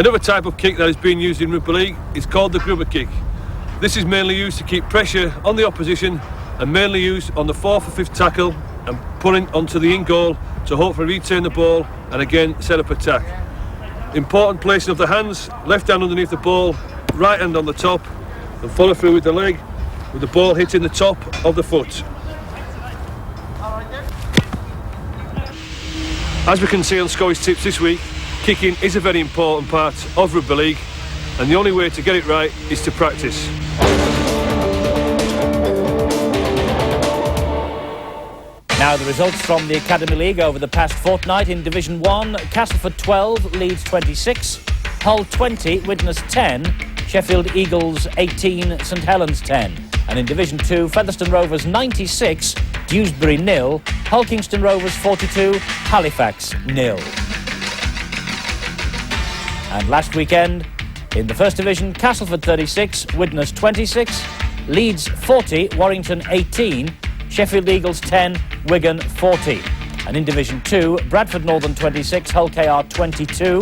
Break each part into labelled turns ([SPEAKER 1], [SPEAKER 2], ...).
[SPEAKER 1] Another type of kick that is being used in rugby league is called the grubber kick. This is mainly used to keep pressure on the opposition and mainly used on the 4th or 5th tackle and pulling onto the in goal to hopefully return the ball and again set up attack. Important placing of the hands, left hand underneath the ball, right hand on the top, and follow through with the leg with the ball hitting the top of the foot. As we can see on Scottish Tips this week, kicking is a very important part of rugby league, and the only way to get it right is to practice.
[SPEAKER 2] Now the results from the Academy League over the past fortnight. In Division 1, Castleford 12, Leeds 26, Hull 20, Widnes 10, Sheffield Eagles 18, St Helens 10. And in Division 2, Featherstone Rovers 96, Dewsbury 0, Hull Kingston Rovers 42, Halifax 0. And last weekend, in the First Division, Castleford 36, Widnes 26, Leeds 40, Warrington 18, Sheffield Eagles 10, Wigan 40. And in Division 2, Bradford Northern 26, Hull KR 22,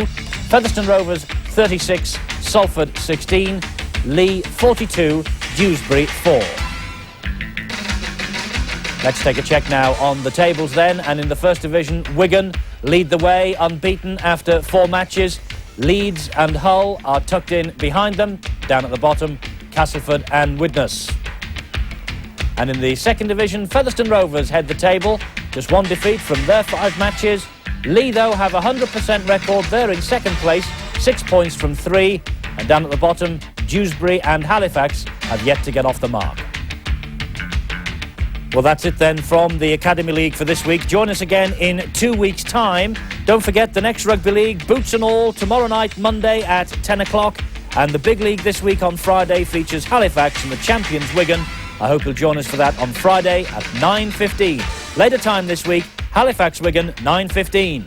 [SPEAKER 2] Featherstone Rovers 36, Salford 16, Lee 42, Dewsbury 4. Let's take a check now on the tables then. And in the First Division, Wigan lead the way, unbeaten after 4 matches. Leeds and Hull are tucked in behind them. Down at the bottom, Castleford and Widnes. And in the Second Division, Featherstone Rovers head the table. Just 1 defeat from their 5 matches. Lee, though, have a 100% record. They're in second place, 6 points from 3. And down at the bottom, Dewsbury and Halifax have yet to get off the mark. Well, that's it then from the Academy League for this week. Join us again in 2 weeks' time. Don't forget the next Rugby League, boots and all, tomorrow night, Monday at 10 o'clock. And the big league this week on Friday features Halifax and the champions Wigan. I hope you'll join us for that on Friday at 9:15. Later time this week, Halifax Wigan, 9:15.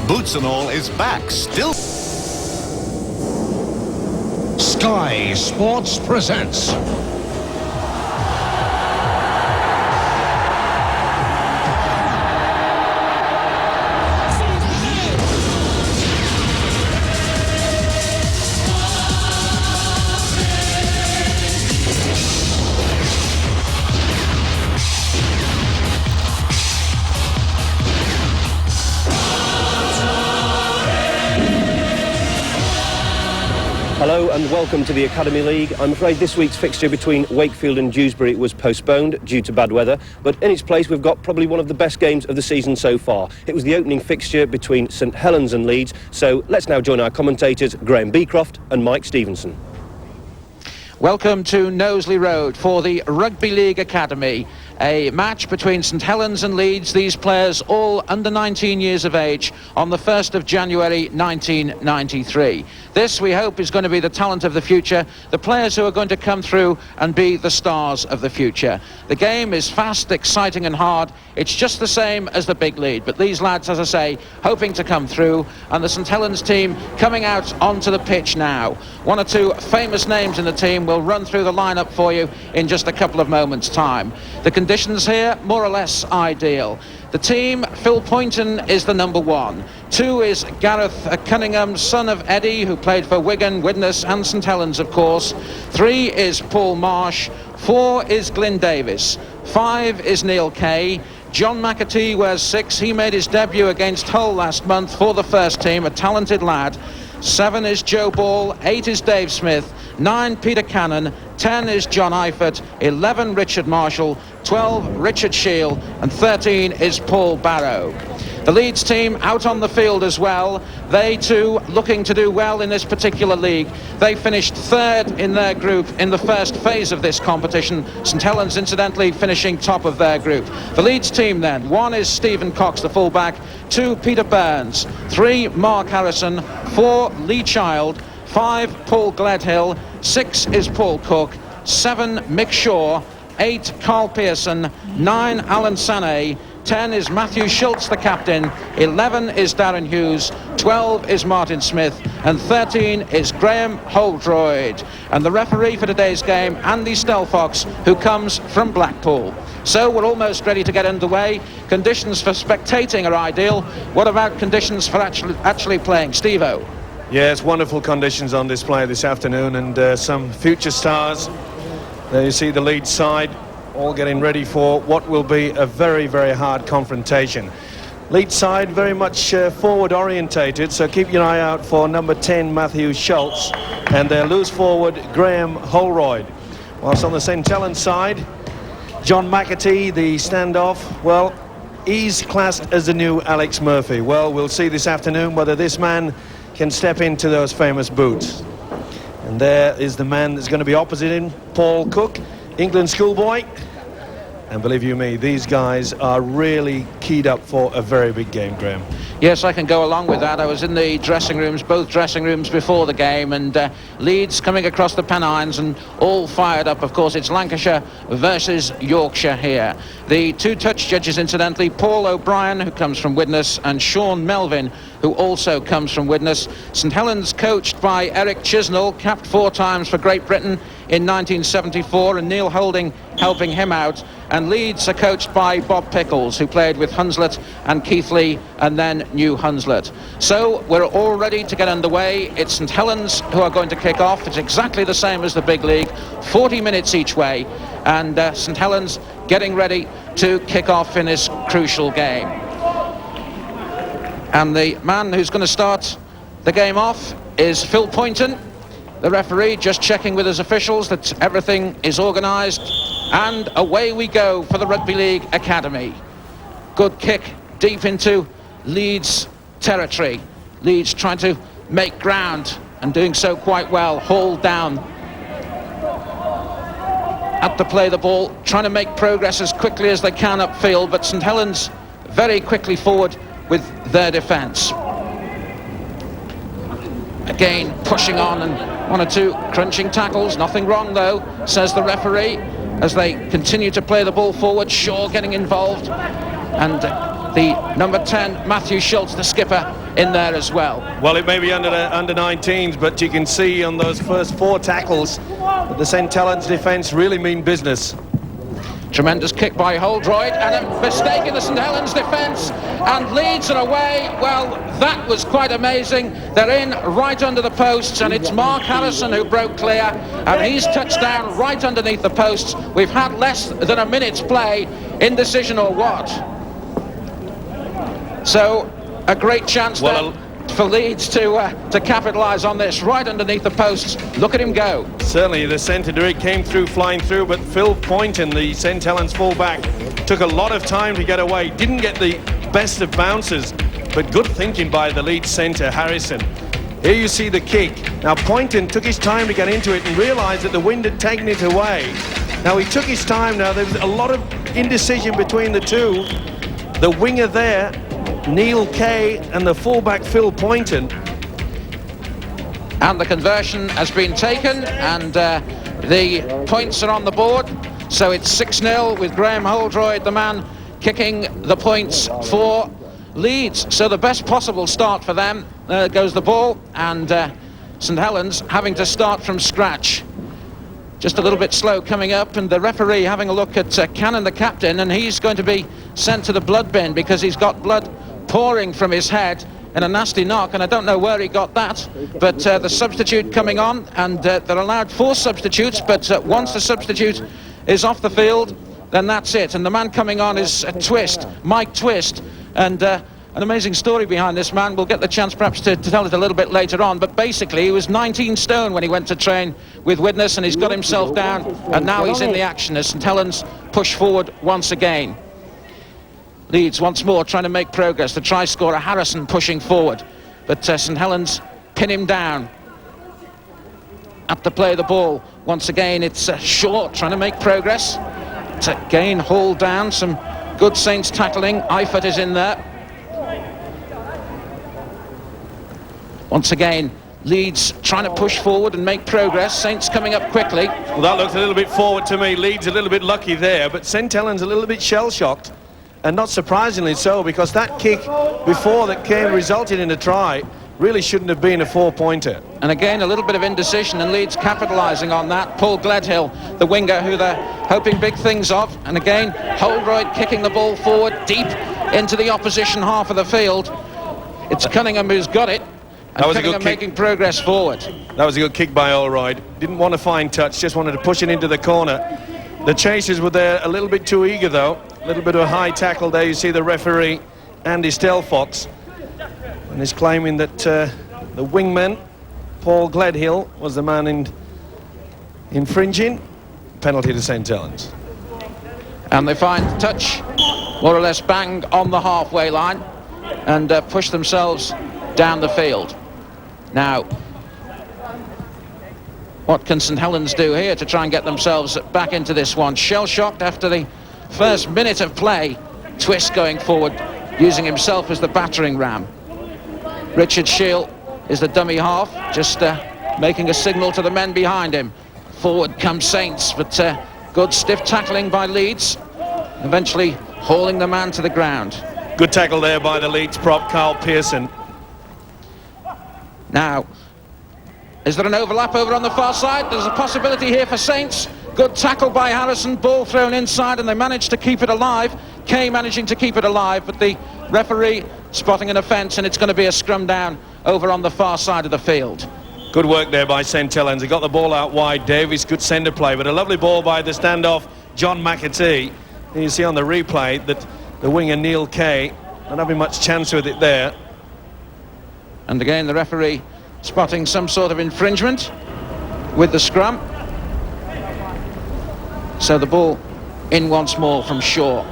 [SPEAKER 3] Boots and All is back, still.
[SPEAKER 4] Sky Sports presents
[SPEAKER 5] Hello and welcome to the Academy League. I'm afraid this week's fixture between Wakefield and Dewsbury was postponed due to bad weather, but in its place we've got probably one of the best games of the season so far. It was the opening fixture between St Helens and Leeds, so let's now join our commentators Graham Beecroft and Mike Stevenson.
[SPEAKER 6] Welcome to Knowsley Road for the Rugby League Academy. A match between St Helens and Leeds, these players all under 19 years of age, on the 1st of January 1993. This, we hope, is going to be the talent of the future, the players who are going to come through and be the stars of the future. The game is fast, exciting and hard. It's just the same as the big lead, but these lads, as I say, hoping to come through, and the St Helens team coming out onto the pitch now. 1 or 2 famous names in the team will run through the lineup for you in just a couple of moments' time. The conditions conditions here, more or less ideal. The team, Phil Poynton is the number 1. 2 is Gareth Cunningham, son of Eddie, who played for Wigan, Widnes and St Helens, of course. 3 is Paul Marsh. 4 is Glyn Davis. 5 is Neil Kay. John McAtee wears 6. He made his debut against Hull last month for the first team, a talented lad. 7 is Joe Ball. 8 is Dave Smith. 9 Peter Cannon. 10 is John Eifert. 11 Richard Marshall. 12 Richard Shield. And 13 is Paul Barrow. The Leeds team out on the field as well. They too looking to do well in this particular league. They finished 3rd in their group in the first phase of this competition. St Helens incidentally finishing top of their group. The Leeds team then, 1 is Stephen Cox, the fullback. 2 Peter Burns. 3 Mark Harrison. 4 Lee Child. 5 Paul Gledhill. 6 is Paul Cook. 7 Mick Shaw. 8 Carl Pearson. 9 Alan Sané. 10 is Matthew Schultz, the captain. 11 is Darren Hughes. 12 is Martin Smith. And 13 is Graham Holdroyd. And the referee for today's game, Andy Stelfox, who comes from Blackpool. So we're almost ready to get underway. Conditions for spectating are ideal. What about conditions for actually playing? Steve-O?
[SPEAKER 7] Yes, wonderful conditions on display this afternoon, and some future stars. There you see the Leeds side all getting ready for what will be a very, very hard confrontation. Leeds side very much forward orientated, so keep your eye out for number 10 Matthew Schultz and their loose forward Graham Holroyd. Whilst on the St Helens side, John McAtee, the standoff, well, he's classed as the new Alex Murphy. Well, we'll see this afternoon whether this man can step into those famous boots. And there is the man that's going to be opposite him, Paul Cook, England schoolboy. And believe you me, these guys are really keyed up for a very big game, Graham.
[SPEAKER 6] Yes, I can go along with that. I was in the dressing rooms, both dressing rooms before the game, and Leeds coming across the Pennines and all fired up. Of course, it's Lancashire versus Yorkshire here. The 2 touch judges, incidentally, Paul O'Brien, who comes from Widnes, and Sean Melvin, who also comes from Widnes. St Helens coached by Eric Chisnell, capped 4 times for Great Britain in 1974, and Neil Holding helping him out. And Leeds are coached by Bob Pickles, who played with Hunslet and Keighley and then New Hunslet. So we're all ready to get underway. It's St Helens who are going to kick off. It's exactly the same as the big league, 40 minutes each way, and St Helens getting ready to kick off in this crucial game. And the man who's going to start the game off is Phil Poynton, the referee, just checking with his officials that everything is organised. And away we go for the Rugby League Academy. Good kick deep into Leeds territory. Leeds trying to make ground and doing so quite well. Hauled down. Had to play the ball, trying to make progress as quickly as they can upfield, but St Helens very quickly forward with their defence. Again, pushing on, and 1 or 2 crunching tackles. Nothing wrong, though, says the referee, as they continue to play the ball forward. Shaw getting involved, and the number 10, Matthew Schultz, the skipper, in there as well.
[SPEAKER 7] Well, it may be under 19s, but you can see on those first 4 tackles that the St Helens defence really mean business.
[SPEAKER 6] Tremendous kick by Holdroyd, and a mistake in the St Helens defence, and Leeds are away. Well, that was quite amazing. They're in right under the posts, and it's Mark Harrison who broke clear, and he's touched down right underneath the posts. We've had less than a minute's play. Indecision or what? So a great chance there for Leeds to capitalise on this, right underneath the posts. Look at him go.
[SPEAKER 7] Certainly the centre came through, flying through, but Phil Poynton, the St Helens fullback, took a lot of time to get away. Didn't get the best of bounces, but good thinking by the Leeds centre, Harrison. Here you see the kick. Now Poynton took his time to get into it and realised that the wind had taken it away. Now he took his time. Now there was a lot of indecision between the two. The winger there, Neil Kay, and the fullback Phil Poynton.
[SPEAKER 6] And the conversion has been taken, and the points are on the board. So it's 6-0 with Graham Holdroyd, the man kicking the points for Leeds. So the best possible start for them. There goes the ball, and St Helens having to start from scratch. just a little bit slow coming up, and the referee having a look at Cannon, the captain, and he's going to be sent to the blood bin because he's got blood pouring from his head in a nasty knock, and I don't know where he got that, but the substitute coming on, and they're allowed 4 substitutes, but once the substitute is off the field, then that's it. And the man coming on is Twist, Mike Twist, and an amazing story behind this man. We'll get the chance perhaps to tell it a little bit later on, but basically he was 19 stone when he went to train with Widnes, and he's got himself down, and now he's in the action as St Helens push forward once again. Leeds once more trying to make progress. The try scorer Harrison pushing forward, but St Helens pin him down. Up to play the ball once again. It's Short trying to make progress. To gain Hall down. Some good Saints tackling. Eifert is in there. Once again, Leeds trying to push forward and make progress. Saints coming up quickly.
[SPEAKER 7] Well, that looked a little bit forward to me. Leeds a little bit lucky there, but St Helens a little bit shell-shocked, and not surprisingly so, because that kick before that resulted in a try really shouldn't have been a 4-pointer.
[SPEAKER 6] And again, a little bit of indecision, and Leeds capitalising on that. Paul Gledhill, the winger who they're hoping big things of, and again, Holroyd kicking the ball forward deep into the opposition half of the field. It's Cunningham who's got it. And Cunningham making progress forward.
[SPEAKER 7] That was a good kick by Holroyd. Didn't want to find touch, just wanted to push it into the corner. The chasers were there a little bit too eager, though. A little bit of a high tackle there. You see the referee, Andy Stelfox, and he's claiming that the wingman, Paul Gledhill, was the man infringing. Penalty to St Helens.
[SPEAKER 6] And they find touch, more or less bang on the halfway line, and push themselves down the field. Now, what can St Helens do here to try and get themselves back into this one? Shell-shocked after the first minute of play. Twist going forward, using himself as the battering ram. Richard Shield is the dummy half, just making a signal to the men behind him. Forward comes Saints, but good stiff tackling by Leeds, eventually hauling the man to the ground.
[SPEAKER 7] Good tackle there by the Leeds prop, Carl Pearson.
[SPEAKER 6] Now, is there an overlap over on the far side? There's a possibility here for Saints. Good tackle by Harrison, ball thrown inside, and they managed to keep it alive. Kay managing to keep it alive, but the referee spotting an offence, and it's going to be a scrum down over on the far side of the field.
[SPEAKER 7] Good work there by St Helens. He got the ball out wide. Davies, good centre play, but a lovely ball by the standoff, John McAtee. And you see on the replay that the winger, Neil Kay, not having much chance with it there.
[SPEAKER 6] And again, the referee spotting some sort of infringement with the scrum. So the ball in once more from Shaw.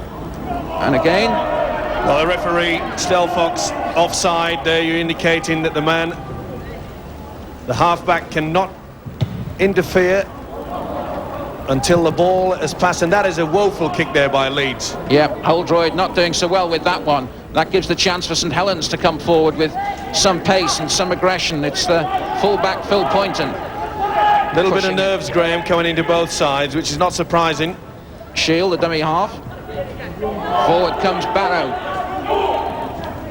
[SPEAKER 6] And again...
[SPEAKER 7] Well, the referee, Stelfox, offside there. You're indicating that the man, the halfback, cannot interfere until the ball has passed. And that is a woeful kick there by Leeds.
[SPEAKER 6] Yeah, Holroyd not doing so well with that one. That gives the chance for St Helens to come forward with some pace and some aggression. It's the full-back Phil Poynton.
[SPEAKER 7] A little bit of nerves, Graham, coming into both sides, which is not surprising.
[SPEAKER 6] Shield, the dummy half. Forward comes Barrow.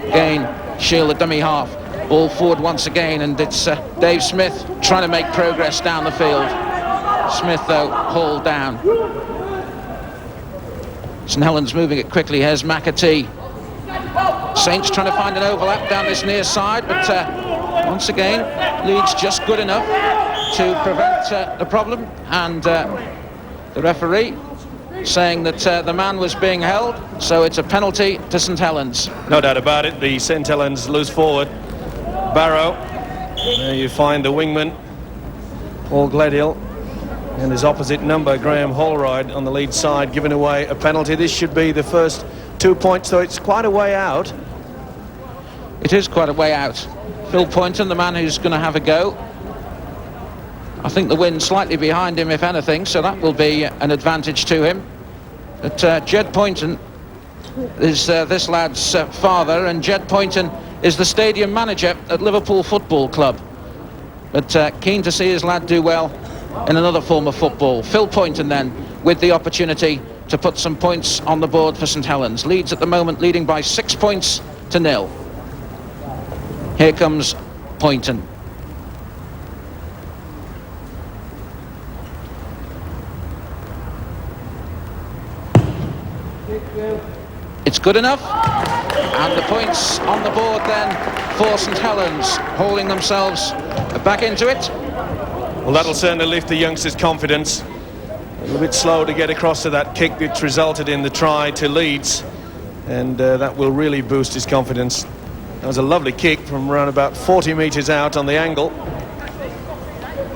[SPEAKER 6] Again, Shield, the dummy half. Ball forward once again, and it's Dave Smith trying to make progress down the field. Smith, though, hauled down. St Helens moving it quickly. Here's McAtee. Saints trying to find an overlap down this near side, but once again, Leeds just good enough to prevent the problem, and the referee saying that the man was being held, so it's a penalty to St Helens.
[SPEAKER 7] No doubt about it. The St Helens loose forward, Barrow. There you find the wingman, Paul Gledhill, and his opposite number, Graham Holroyd, on the lead side, giving away a penalty. This should be the first 2 points, so it's quite a way out.
[SPEAKER 6] It is quite a way out. Phil Poynton, the man who's going to have a go. I think the wind slightly behind him, if anything, so that will be an advantage to him. But Jed Poynton is this lad's father, and Jed Poynton is the stadium manager at Liverpool Football Club. But keen to see his lad do well in another form of football. Phil Poynton then with the opportunity to put some points on the board for St Helens. Leeds at the moment leading by 6 points to 0. Here comes Poynton. It's good enough. And the points on the board then for St Helens, hauling themselves back into it.
[SPEAKER 7] Well, that'll certainly lift the youngsters' confidence. A little bit slow to get across to that kick which resulted in the try to Leeds, and that will really boost his confidence. That was a lovely kick from around about 40 metres out on the angle.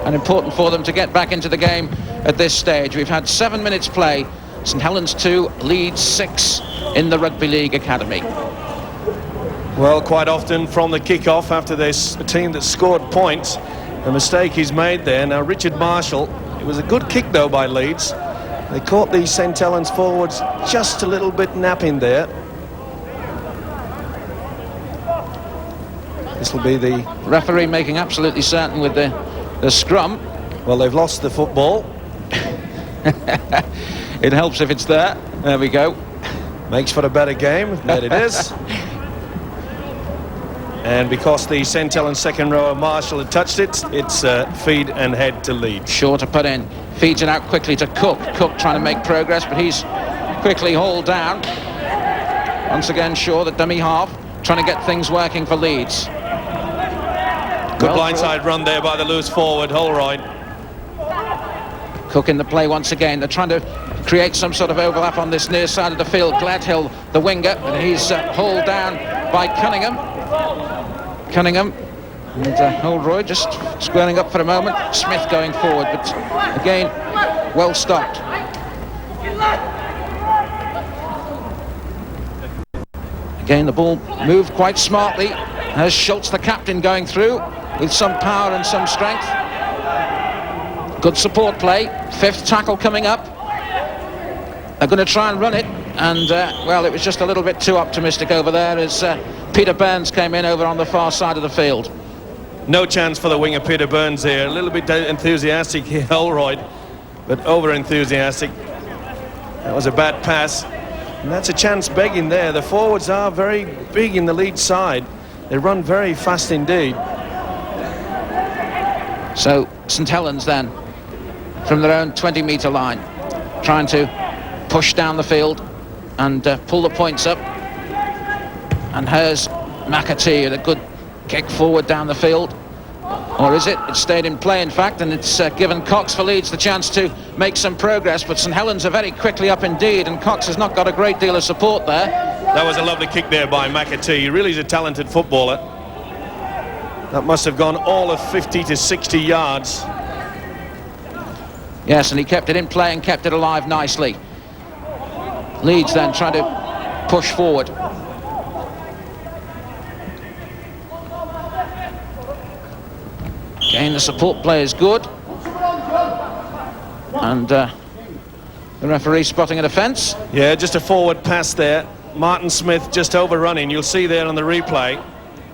[SPEAKER 6] And important for them to get back into the game at this stage. We've had 7 minutes play. St Helens 2, Leeds 6 in the Rugby League Academy.
[SPEAKER 7] Well, quite often from the kick-off, after this, a team that scored points, a mistake is made there. Now, Richard Marshall, it was a good kick, though, by Leeds. They caught the St Helens forwards just a little bit napping there. This will be the
[SPEAKER 6] Referee making absolutely certain with the scrum.
[SPEAKER 7] Well, they've lost the football.
[SPEAKER 6] It helps if it's there. There we go.
[SPEAKER 7] Makes for a better game. There it is. And because the St Helens second rower Marshall had touched it, it's feed and head to Leeds.
[SPEAKER 6] Sure to put in. Feeds it out quickly to Cook. Cook trying to make progress, but he's quickly hauled down. Once again, Shaw, the dummy half, trying to get things working for Leeds.
[SPEAKER 7] Good blindside run there by the loose forward, Holroyd.
[SPEAKER 6] Cook in the play once again. They're trying to create some sort of overlap on this near side of the field. Gladhill, the winger, and he's hauled down by Cunningham. And Holroyd just squaring up for a moment. Smith going forward, but again, well stopped. Again, the ball moved quite smartly. There's Schultz, the captain, going through with some power and some strength. Good support play. Fifth tackle coming up. They're going to try and run it, and well, it was just a little bit too optimistic over there as Peter Burns came in over on the far side of the field.
[SPEAKER 7] No chance for the winger Peter Burns here. A little bit enthusiastic here, Holroyd, but over enthusiastic. That was a bad pass, and that's a chance begging there. The forwards are very big in the lead side. They run very fast indeed.
[SPEAKER 6] So St Helens then, from their own 20-metre line, trying to push down the field and pull the points up. And here's McAtee with a good kick forward down the field. Or is it? It stayed in play, in fact, and it's given Cox for Leeds the chance to make some progress. But St Helens are very quickly up indeed, and Cox has not got a great deal of support there.
[SPEAKER 7] That was a lovely kick there by McAtee. He really is a talented footballer. That must have gone all of 50 to 60 yards.
[SPEAKER 6] Yes, and he kept it in play and kept it alive nicely. Leeds then trying to push forward. Again, the support play is good. And the referee spotting an offence.
[SPEAKER 7] Yeah, just a forward pass there. Martin Smith just overrunning. You'll see there on the replay.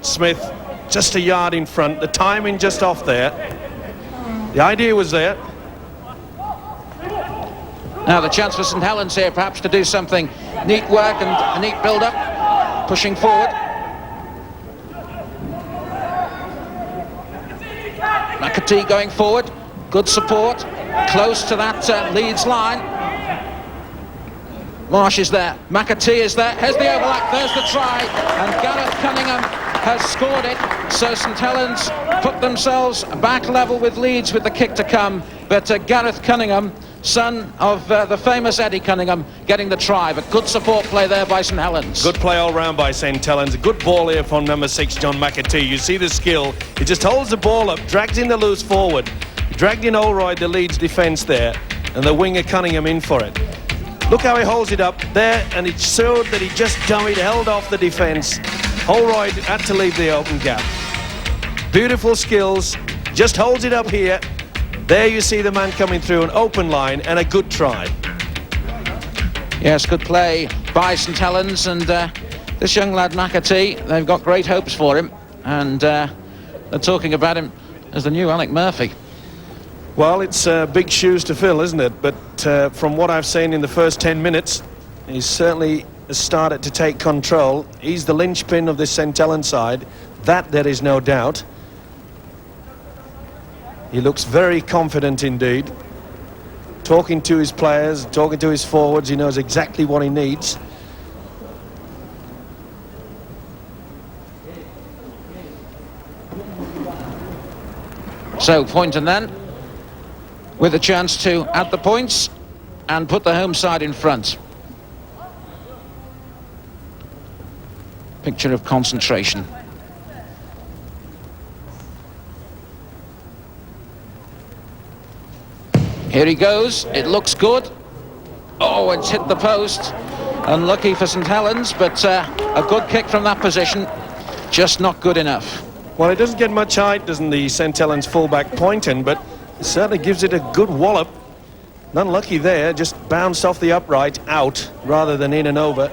[SPEAKER 7] Smith just a yard in front. The timing just off there. The idea was there.
[SPEAKER 6] Now the chance for St Helens here perhaps to do something. Neat work and a neat build-up. Pushing forward. McAtee going forward. Good support. Close to that Leeds line. Marsh is there. McAtee is there. Here's the overlap. There's the try. And Gareth Cunningham has scored it. So St Helens put themselves back level with Leeds with the kick to come. But Gareth Cunningham, son of the famous Eddie Cunningham, getting the try. But good support play there by St Helens.
[SPEAKER 7] Good play all round by St Helens. A good ball here from number 6, John McAtee. You see the skill. He just holds the ball up, drags in the loose forward. Dragged in Holroyd, the Leeds defence there. And the winger Cunningham in for it. Look how he holds it up there, and it showed that he just dummied, held off the defence. Holroyd had to leave the open gap. Beautiful skills, just holds it up here. There you see the man coming through, an open line, and a good try.
[SPEAKER 6] Yes, good play by St Helens, and this young lad McAtee, they've got great hopes for him, and they're talking about him as the new Alec Murphy.
[SPEAKER 7] Well, it's big shoes to fill, isn't it? But from what I've seen in the first 10 minutes, he's certainly started to take control. He's the linchpin of this St Helens side. That there is no doubt. He looks very confident indeed. Talking to his players, talking to his forwards, he knows exactly what he needs.
[SPEAKER 6] So Poynton then, with a chance to add the points and put the home side in front. Picture of concentration. Here he goes, it looks good. Oh, it's hit the post. Unlucky for St Helens, but a good kick from that position, just not good enough.
[SPEAKER 7] Well, it doesn't get much height, doesn't the St Helens fullback Poynton, but it certainly gives it a good wallop. Unlucky there, just bounced off the upright out rather than in and over.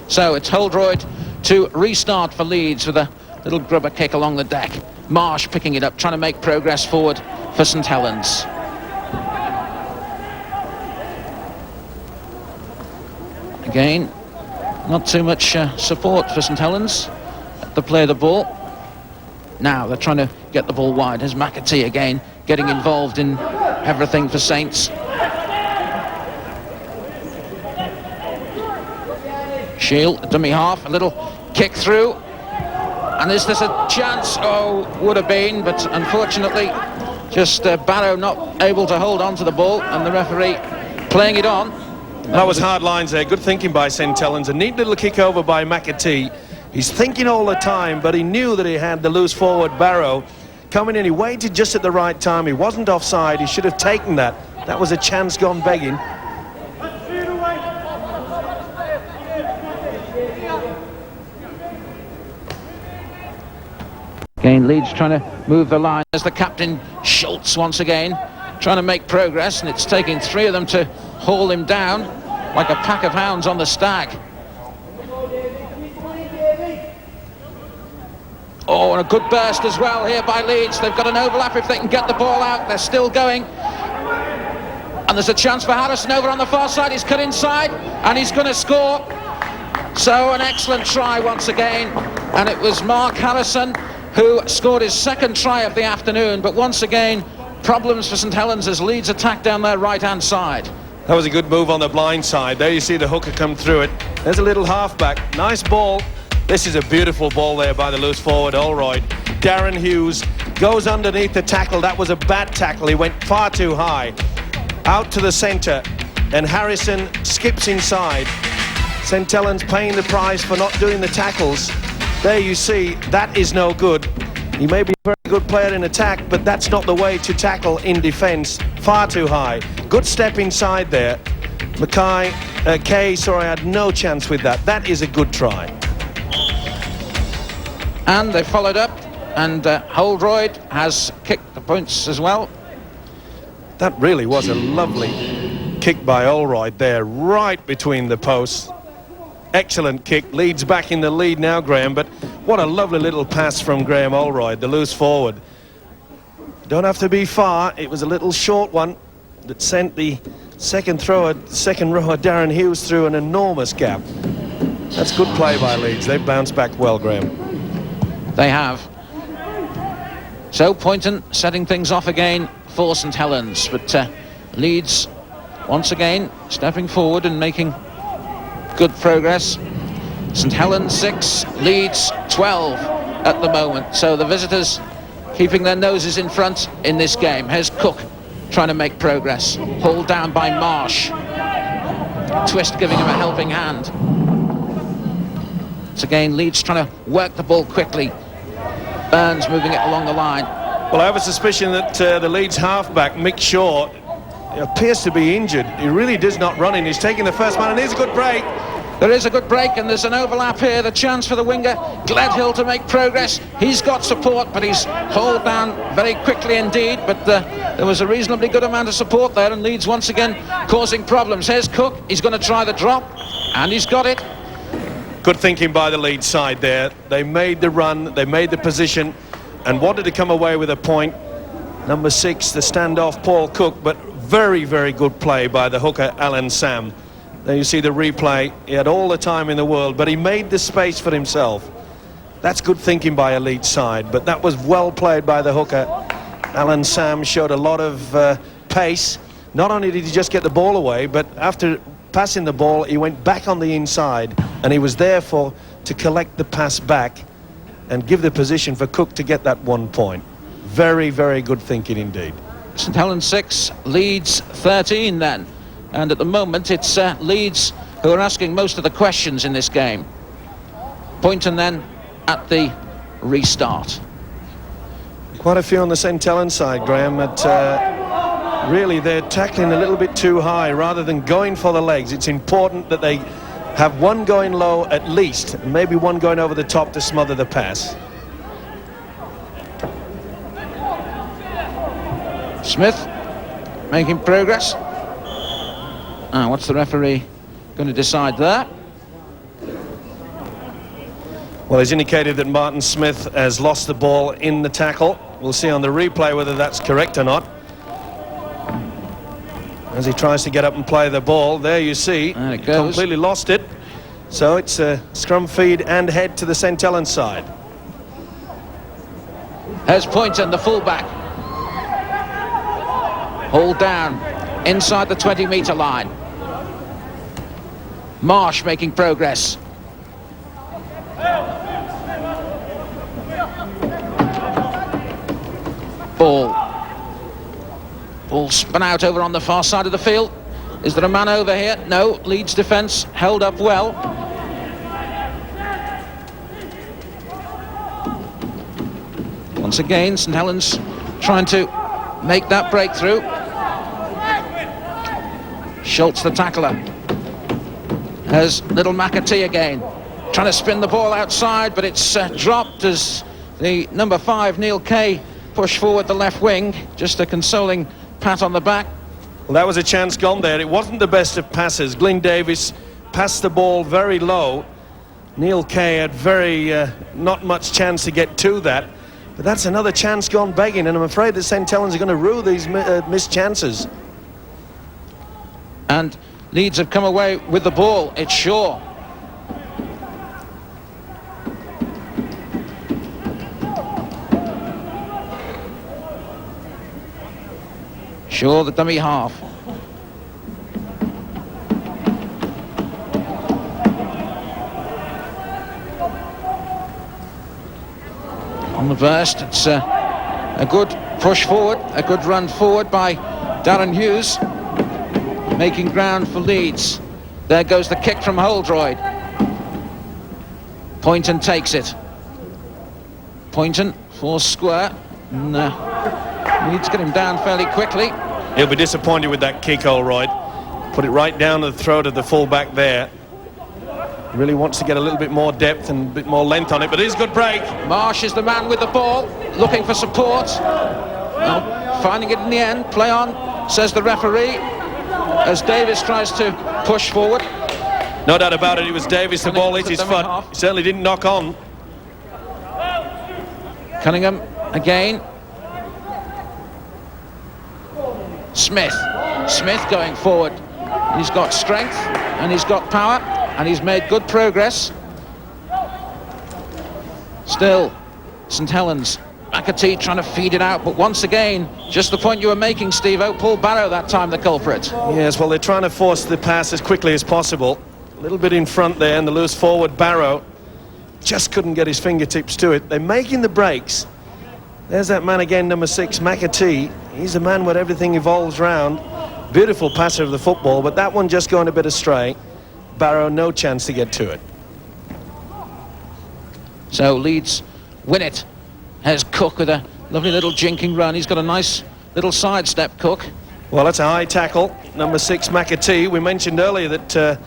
[SPEAKER 6] So it's Holroyd to restart for Leeds with a little grubber kick along the deck. Marsh picking it up, trying to make progress forward for St Helens. Again, not too much support for St Helens to play the ball. Now they're trying to get the ball wide. Here's McAtee again, getting involved in everything for Saints. Shield, dummy half, a little kick through. And is this a chance? Oh, would have been, but unfortunately, just Barrow not able to hold on to the ball, and the referee playing it on.
[SPEAKER 7] That was hard lines there. Good thinking by St Helens. A neat little kick over by McAtee. He's thinking all the time, but he knew that he had the loose forward Barrow coming in. He waited just at the right time. He wasn't offside. He should have taken that. That was a chance gone begging.
[SPEAKER 6] Again, Leeds trying to move the line. There's the captain, Schultz, once again, trying to make progress, and it's taking three of them to haul him down like a pack of hounds on the stag. Oh, and a good burst as well here by Leeds. They've got an overlap if they can get the ball out. They're still going. And there's a chance for Harrison over on the far side. He's cut inside, and he's going to score. So an excellent try once again. And it was Mark Harrison who scored his second try of the afternoon. But once again, problems for St Helens as Leeds attack down their right-hand side.
[SPEAKER 7] That was a good move on the blind side. There you see the hooker come through it. There's a little halfback. Nice ball. This is a beautiful ball there by the loose forward, Holroyd. Darren Hughes goes underneath the tackle. That was a bad tackle. He went far too high. Out to the centre. And Harrison skips inside. St Helens paying the price for not doing the tackles. There you see, that is no good. He may be a very good player in attack, but that's not the way to tackle in defence. Far too high. Good step inside there. Kay, sorry, had no chance with that. That is a good try.
[SPEAKER 6] And they followed up, and Holroyd has kicked the points as well.
[SPEAKER 7] That really was a lovely kick by Holroyd there, right between the posts. Excellent kick. Leeds back in the lead now, Graham, but what a lovely little pass from Graham Holroyd, the loose forward. Don't have to be far. It was a little short one that sent the second rower Darren Hughes through an enormous gap. That's good play by Leeds. They've bounced back well, Graham.
[SPEAKER 6] They have. So Poynton setting things off again for St Helens, but Leeds once again stepping forward and making good progress. St Helens 6, Leeds 12 at the moment. So the visitors keeping their noses in front in this game. Here's Cook trying to make progress. Hauled down by Marsh. Twist giving him a helping hand. It's again Leeds trying to work the ball quickly. Burns moving it along the line.
[SPEAKER 7] Well, I have a suspicion that the Leeds halfback, Mick Shaw, appears to be injured. He really does not run in. He's taking the first man, and here's a good break.
[SPEAKER 6] There is a good break, and there's an overlap here. The chance for the winger, Gledhill, to make progress. He's got support, but he's hauled down very quickly indeed. But there was a reasonably good amount of support there, and Leeds once again causing problems. Here's Cook. He's going to try the drop, and he's got it.
[SPEAKER 7] Good thinking by the Leeds side there. They made the run, they made the position, and wanted to come away with a point. Number 6, the standoff, Paul Cook, but very, very good play by the hooker, Alan Sam. There you see the replay. He had all the time in the world, but he made the space for himself. That's good thinking by a Leeds side, but that was well played by the hooker. Alan Sam showed a lot of pace. Not only did he just get the ball away, but after passing the ball, he went back on the inside, and he was there to collect the pass back and give the position for Cook to get that 1 point. Very, very good thinking indeed.
[SPEAKER 6] St Helens 6, Leeds 13 then. And at the moment it's Leeds who are asking most of the questions in this game. Poynton then at the restart.
[SPEAKER 7] Quite a few on the St Helens side, Graham, but really they're tackling a little bit too high rather than going for the legs. It's important that they have one going low at least, and maybe one going over the top to smother the pass.
[SPEAKER 6] Smith making progress. What's the referee going to decide there?
[SPEAKER 7] Well, he's indicated that Martin Smith has lost the ball in the tackle. We'll see on the replay whether that's correct or not. As he tries to get up and play the ball, there you see,
[SPEAKER 6] there it goes.
[SPEAKER 7] Completely lost it. So it's a scrum feed and head to the St Helens side.
[SPEAKER 6] Here's Poynton, the fullback. Hauled down inside the 20-metre line. Marsh making progress. Ball spun out over on the far side of the field. Is there a man over here? No. Leeds defence held up well. Once again, St Helens trying to make that breakthrough. Schultz, the tackler. There's little McAtee again, trying to spin the ball outside, but it's dropped as the number 5, Neil Kay, push forward the left wing. Just a consoling pat on the back.
[SPEAKER 7] Well, that was a chance gone there. It wasn't the best of passes. Glyn Davis passed the ball very low. Neil Kay had not much chance to get to that. But that's another chance gone begging, and I'm afraid that St Helens are going to rue these missed chances.
[SPEAKER 6] And Leeds have come away with the ball. It's Shaw. Shaw, the dummy half. On the burst, it's a good push forward, a good run forward by Darren Hughes, making ground for Leeds. There goes the kick from Holdroyd. Poynton takes it. Poynton for square. Leeds get him down fairly quickly.
[SPEAKER 7] He'll be disappointed with that kick, Holdroyd. Put it right down the throat of the fullback there. Really wants to get a little bit more depth and a bit more length on it, but it is a good break.
[SPEAKER 6] Marsh is the man with the ball, looking for support. Well, finding it in the end. Play on, says the referee, as Davis tries to push forward.
[SPEAKER 7] No doubt about it, it was Davis. The ball hit his foot. He certainly didn't knock on.
[SPEAKER 6] Cunningham again. Smith going forward. He's got strength and he's got power and he's made good progress. Still, St Helens. McAtee trying to feed it out, but once again, just the point you were making, Steve-O, Paul Barrow that time the culprit.
[SPEAKER 7] Yes, well, they're trying to force the pass as quickly as possible. A little bit in front there, and the loose forward Barrow just couldn't get his fingertips to it. They're making the breaks. There's that man again, number 6, McAtee. He's a man where everything evolves round. Beautiful passer of the football, but that one just going a bit astray. Barrow, no chance to get to it.
[SPEAKER 6] So Leeds win it. Here's Cook with a lovely little jinking run. He's got a nice little sidestep, Cook.
[SPEAKER 7] Well, that's a high tackle. Number 6, McAtee. We mentioned earlier that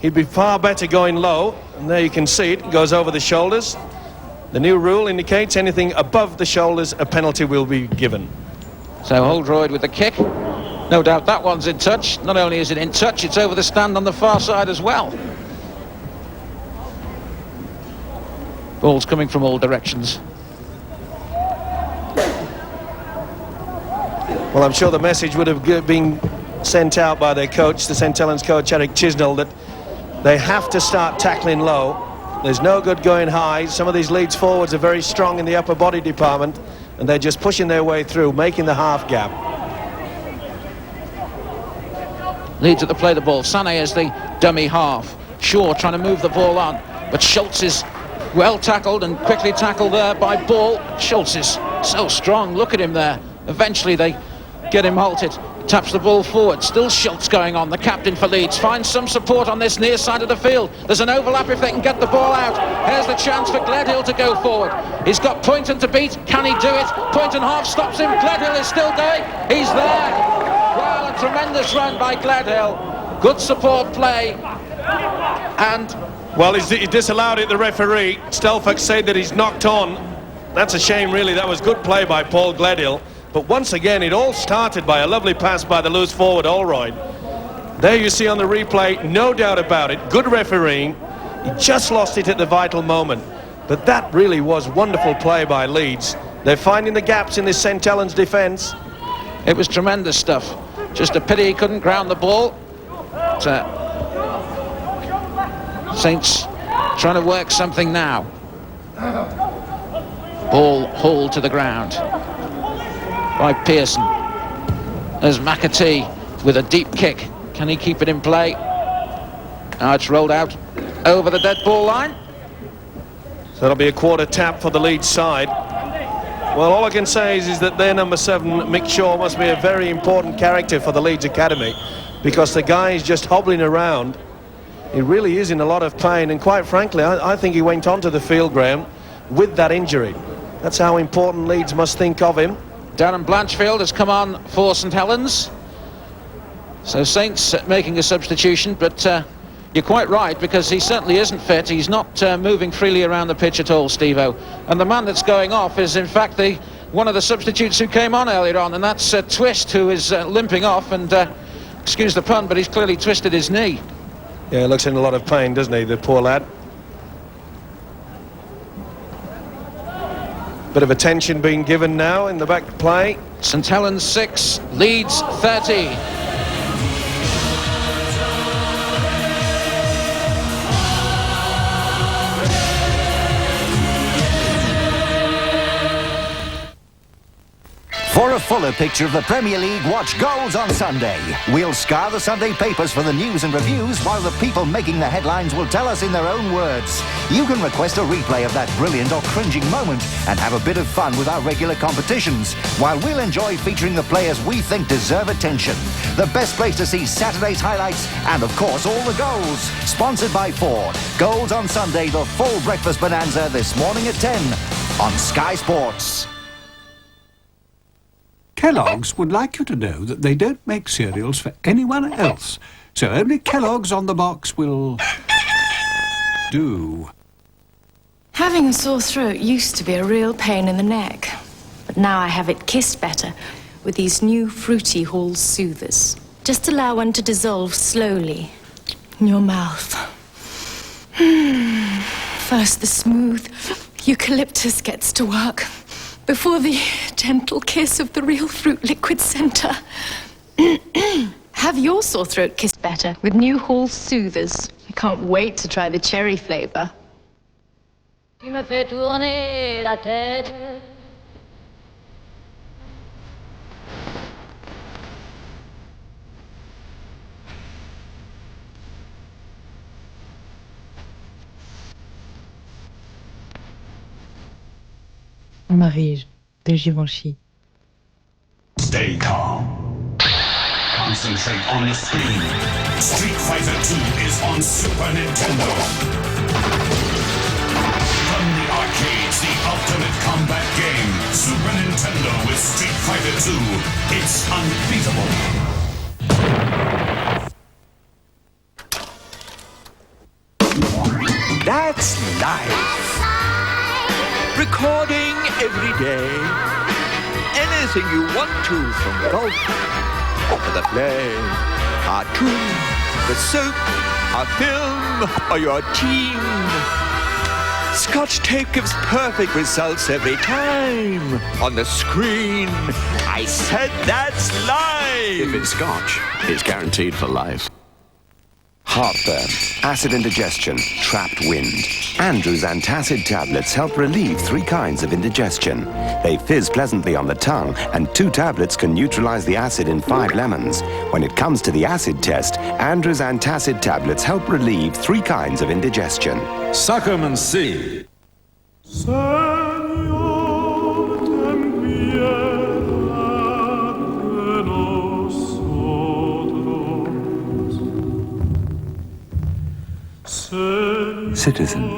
[SPEAKER 7] he'd be far better going low. And there you can see it. It goes over the shoulders. The new rule indicates anything above the shoulders, a penalty will be given.
[SPEAKER 6] So Holdroyd with the kick. No doubt that one's in touch. Not only is it in touch, it's over the stand on the far side as well. Ball's coming from all directions.
[SPEAKER 7] Well, I'm sure the message would have been sent out by their coach, the St Helens coach, Eric Chisnell, that they have to start tackling low. There's no good going high. Some of these Leeds forwards are very strong in the upper body department, and they're just pushing their way through, making the half gap.
[SPEAKER 6] Leeds at the play the ball. Sané is the dummy half. Shaw trying to move the ball on, but Schultz is well tackled and quickly tackled there by Ball. Schultz is So strong, look at him there. Eventually they get him halted. Taps the ball forward, still Schultz going on, the captain for Leeds. Finds some support on this near side of the field. There's an overlap if they can get the ball out. Here's the chance for Gledhill to go forward. He's got Poynton to beat, can he do it? Poynton half stops him, Gledhill is still going. He's there. Well, a tremendous run by Gledhill. Good support play. And...
[SPEAKER 7] well, he disallowed it, the referee. Stelfox said that he's knocked on. That's a shame, really. That was good play by Paul Gledhill. But once again, it all started by a lovely pass by the loose forward, Allroyd. There you see on the replay, no doubt about it, good refereeing. He just lost it at the vital moment. But that really was wonderful play by Leeds. They're finding the gaps in this St Helens defence.
[SPEAKER 6] it was tremendous stuff. Just a pity he couldn't ground the ball. Saints trying to work something now. Ball hauled to the ground by Pearson. There's McAtee with a deep kick. Can he keep it in play? Now it's rolled out over the dead ball line.
[SPEAKER 7] So that'll be a quarter tap for the Leeds side. Well, all I can say is that their number 7, Mick Shaw, must be a very important character for the Leeds Academy, because the guy is just hobbling around. He really is in a lot of pain, and quite frankly, I think he went onto the field, Graham, with that injury. That's how important Leeds must think of him.
[SPEAKER 6] Darren Blanchfield has come on for St Helens. So Saints making a substitution, but you're quite right, because he certainly isn't fit. He's not moving freely around the pitch at all, Steve-O. And the man that's going off is, in fact, one of the substitutes who came on earlier on, and that's Twist, who is limping off, and excuse the pun, but he's clearly twisted his knee.
[SPEAKER 7] Yeah, he looks in a lot of pain, doesn't he, the poor lad? Bit of attention being given now in the back play.
[SPEAKER 6] St Helens 6, Leeds 30.
[SPEAKER 8] For a fuller picture of the Premier League, watch Goals on Sunday. We'll scour the Sunday papers for the news and reviews, while the people making the headlines will tell us in their own words. You can request a replay of that brilliant or cringing moment and have a bit of fun with our regular competitions, while we'll enjoy featuring the players we think deserve attention. The best place to see Saturday's highlights and, of course, all the goals. Sponsored by Ford. Goals on Sunday, the full breakfast bonanza this morning at 10 on Sky Sports.
[SPEAKER 9] Kellogg's would like you to know that they don't make cereals for anyone else, so only Kellogg's on the box will do.
[SPEAKER 10] Having a sore throat used to be a real pain in the neck, but now I have it kissed better with these new Fruity Halls Soothers. Just allow one to dissolve slowly in your mouth. First the smooth eucalyptus gets to work, before the gentle kiss of the real fruit liquid center. Have your sore throat kissed better with new Hall Soothers. I can't wait to try the cherry flavor.
[SPEAKER 11] Tu me fais tourner la tête.
[SPEAKER 12] Marie de Givenchy.
[SPEAKER 13] Stay calm. Concentrate on the screen. Street Fighter 2 is on Super Nintendo. From the arcades, the ultimate combat game. Super Nintendo with Street Fighter 2. It's unbeatable.
[SPEAKER 14] That's life. Recording every day. Anything you want to, from golf to the play, cartoon, the soap, a film, or your team. Scotch tape gives perfect results every time. On the screen, I said that's life.
[SPEAKER 15] If it's Scotch, it's guaranteed for life.
[SPEAKER 16] Heartburn, acid indigestion, trapped wind. Andrew's antacid tablets help relieve 3 kinds of indigestion. They fizz pleasantly on the tongue, and 2 tablets can neutralize the acid in 5 lemons. When it comes to the acid test, Andrew's antacid tablets help relieve 3 kinds of indigestion.
[SPEAKER 17] Suck 'em and see.
[SPEAKER 18] Señor, ten
[SPEAKER 17] Citizen,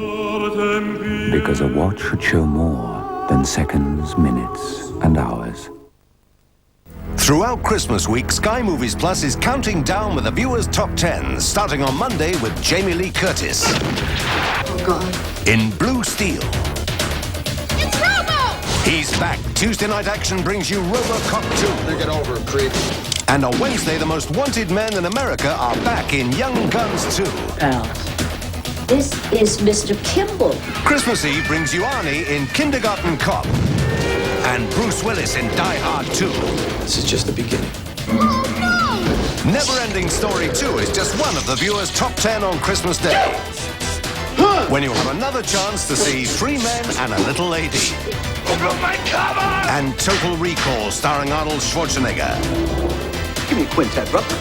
[SPEAKER 17] because a watch should show more than seconds, minutes, and hours.
[SPEAKER 8] Throughout Christmas week, Sky Movies Plus is counting down with the viewers' top 10, starting on Monday with Jamie Lee Curtis.
[SPEAKER 18] Oh, God.
[SPEAKER 8] In Blue Steel.
[SPEAKER 18] It's Robo!
[SPEAKER 8] He's back. Tuesday night action brings you RoboCop 2.
[SPEAKER 19] Think it over, creep.
[SPEAKER 8] And on Wednesday, the most wanted men in America are back in Young Guns 2.
[SPEAKER 18] Pals. This is Mr. Kimball.
[SPEAKER 8] Christmas Eve brings you Arnie in Kindergarten Cop. And Bruce Willis in Die Hard 2.
[SPEAKER 19] This is just the beginning.
[SPEAKER 8] Oh, no! Never-Ending Story 2 is just one of the viewers' top 10 on Christmas Day. When you have another chance to see Three Men and a Little Lady.
[SPEAKER 13] My cover!
[SPEAKER 8] And Total Recall starring Arnold Schwarzenegger.
[SPEAKER 19] Give me a quintet, brother.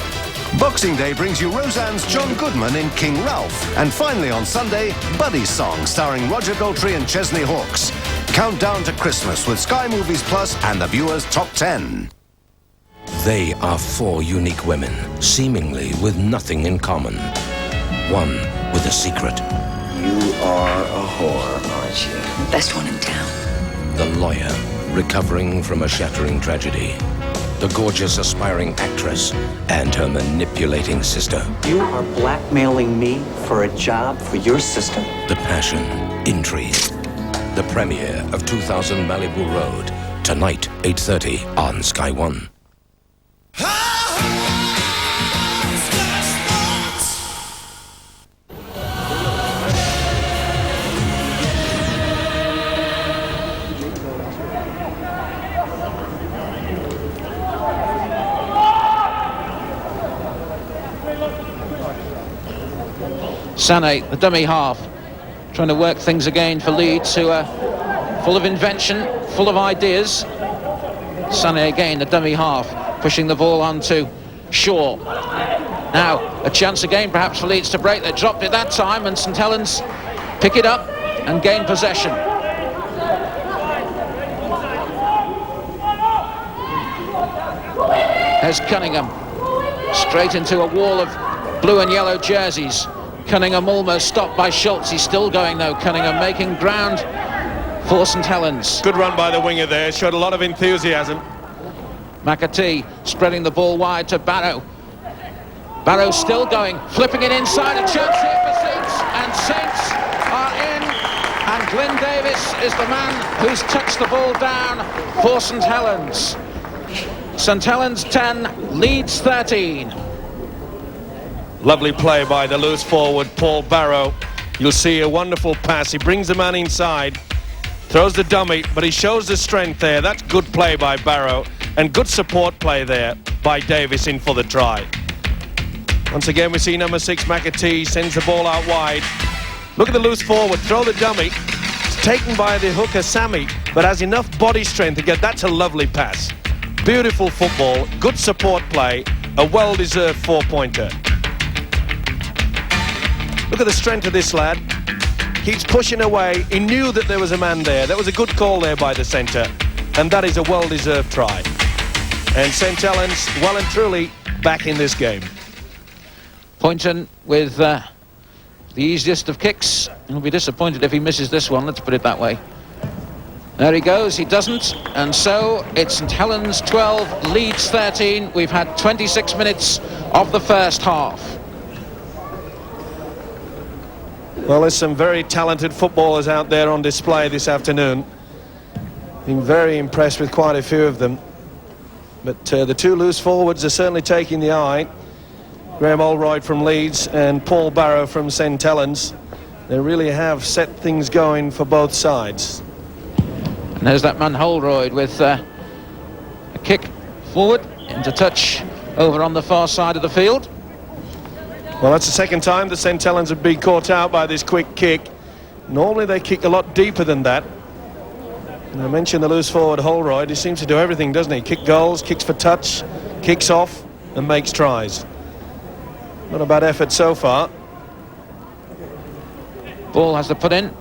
[SPEAKER 8] Boxing Day brings you Roseanne's John Goodman in King Ralph. And finally on Sunday, Buddy's Song starring Roger Daltrey and Chesney Hawkes. Countdown to Christmas with Sky Movies Plus and the viewers' top 10.
[SPEAKER 20] They are four unique women, seemingly with nothing in common. One with a secret.
[SPEAKER 19] You are a whore, aren't you?
[SPEAKER 18] Best one in town.
[SPEAKER 20] The lawyer, recovering from a shattering tragedy. The gorgeous aspiring actress and her manipulating sister.
[SPEAKER 21] You are blackmailing me for a job for your sister?
[SPEAKER 20] The passion, intrigue. The premiere of 2000 Malibu Road, tonight, 8:30 on Sky One.
[SPEAKER 6] Sané, the dummy half, trying to work things again for Leeds, who are full of invention, full of ideas. Sané again, the dummy half, pushing the ball onto Shaw. Now, a chance again perhaps for Leeds to break. They dropped it that time, and St Helens pick it up and gain possession. There's Cunningham, straight into a wall of blue and yellow jerseys. Cunningham almost stopped by Schultz. He's still going though, Cunningham, making ground for St Helens.
[SPEAKER 7] Good run by the winger there, showed a lot of enthusiasm.
[SPEAKER 6] McAtee spreading the ball wide to Barrow. Barrow still going, flipping it inside, a chance here for Saints, and Saints are in, and Glyn Davis is the man who's touched the ball down for St Helens. St Helens 10, Leeds 13.
[SPEAKER 7] Lovely play by the loose forward, Paul Barrow. You'll see a wonderful pass. He brings the man inside, throws the dummy, but he shows the strength there. That's good play by Barrow, and good support play there by Davis in for the try. Once again, we see number 6, McAtee, sends the ball out wide. Look at the loose forward, throw the dummy. It's taken by the hooker, Sammy, but has enough body strength to get, that's a lovely pass. Beautiful football, good support play, a well-deserved 4-pointer. Look at the strength of this lad. Keeps pushing away. He knew that there was a man there. That was a good call there by the centre. And that is a well-deserved try. And St Helens, well and truly, back in this game.
[SPEAKER 6] Poynton with the easiest of kicks. He'll be disappointed if he misses this one, let's put it that way. There he goes, he doesn't. And so it's St Helens 12, Leeds 13. We've had 26 minutes of the first half.
[SPEAKER 7] Well, there's some very talented footballers out there on display this afternoon. Been very impressed with quite a few of them. But the two loose forwards are certainly taking the eye. Graham Allroyd from Leeds and Paul Barrow from St Helens. They really have set things going for both sides.
[SPEAKER 6] And there's that man Holroyd with a kick forward into touch over on the far side of the field.
[SPEAKER 7] Well, that's the second time that St Helens have been caught out by this quick kick. Normally they kick a lot deeper than that. And I mentioned the loose forward Holroyd. He seems to do everything, doesn't he? Kick goals, kicks for touch, kicks off and makes tries. Not a bad effort so far.
[SPEAKER 6] Ball has to put in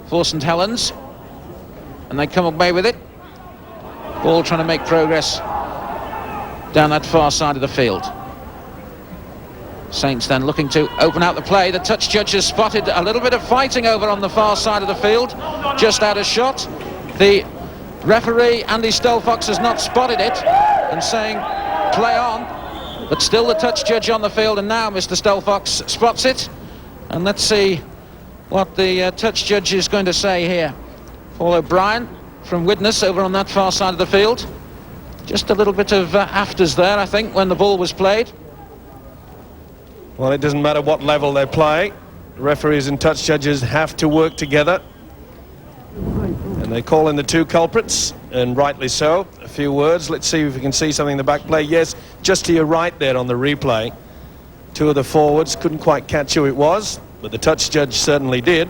[SPEAKER 6] for St Helens, and they come away with it. Ball trying to make progress down that far side of the field. Saints then looking to open out the play. The touch judge has spotted a little bit of fighting over on the far side of the field, just out of shot. The referee, Andy Stelfox, has not spotted it and saying play on, but still the touch judge on the field, and now Mr. Stelfox spots it. And let's see what the touch judge is going to say here. Paul O'Brien from Widnes over on that far side of the field. Just a little bit of afters there, I think, when the ball was played.
[SPEAKER 7] Well, it doesn't matter what level they play. Referees and touch judges have to work together. And they call in the two culprits, and rightly so. A few words. Let's see if we can see something in the back play. Yes, just to your right there on the replay. Two of the forwards couldn't quite catch who it was, but the touch judge certainly did.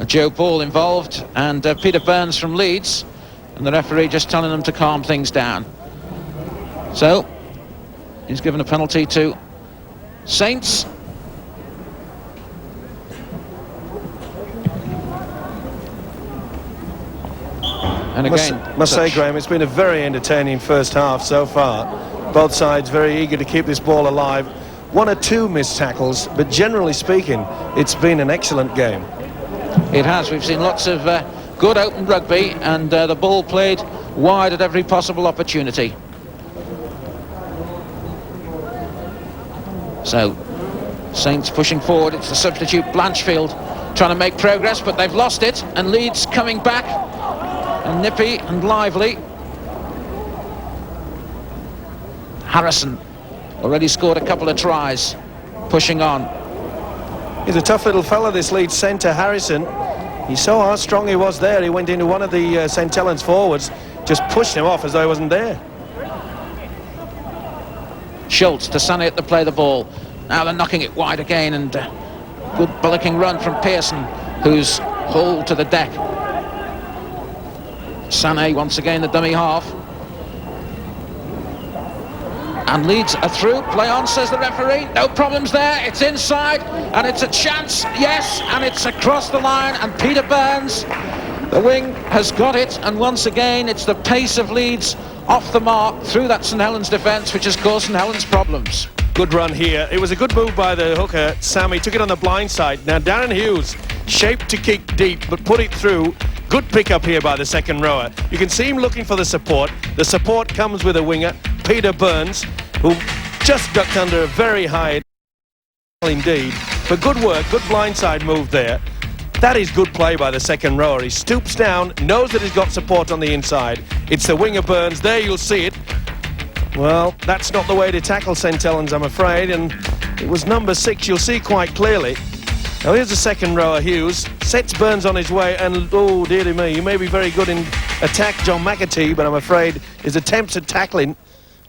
[SPEAKER 6] Joe Ball involved, and Peter Burns from Leeds, and the referee just telling them to calm things down. So he's given a penalty to Saints. And again,
[SPEAKER 7] must say, Graham, it's been a very entertaining first half so far. Both sides very eager to keep this ball alive. One or two missed tackles, but generally speaking, it's been an excellent game.
[SPEAKER 6] It has. We've seen lots of good open rugby, and the ball played wide at every possible opportunity. So, Saints pushing forward. It's the substitute Blanchfield trying to make progress, but they've lost it, and Leeds coming back, and nippy and lively. Harrison already scored a couple of tries, pushing on.
[SPEAKER 7] He's a tough little fella, this Leeds centre, Harrison. He saw how strong he was there. He went into one of the St. Helens forwards, just pushed him off as though he wasn't there.
[SPEAKER 6] Schultz to Sané at the play the ball. Now they're knocking it wide again, and good bullocking run from Pearson, who's hauled to the deck. Sané once again the dummy half. And Leeds are through. Play on, says the referee. No problems there. It's inside, and it's a chance. Yes, and it's across the line, and Peter Burns, the wing, has got it. And once again, it's the pace of Leeds off the mark through that St. Helens defence, which has caused St. Helens problems.
[SPEAKER 7] Good run here. It was a good move by the hooker, Sammy. Took it on the blind side. Now Darren Hughes, shaped to kick deep, but put it through. Good pick up here by the second rower. You can see him looking for the support. The support comes with a winger, Peter Burns, who just ducked under a very high indeed. But good work, good blindside move there. That is good play by the second rower. He stoops down, knows that he's got support on the inside. It's the winger Burns. There you'll see it. Well, that's not the way to tackle St. Helens, I'm afraid, and it was number 6, you'll see quite clearly. Now here's the second rower, Hughes, sets Burns on his way, and oh dear to me, he may be very good in attack, John McAtee, but I'm afraid his attempts at tackling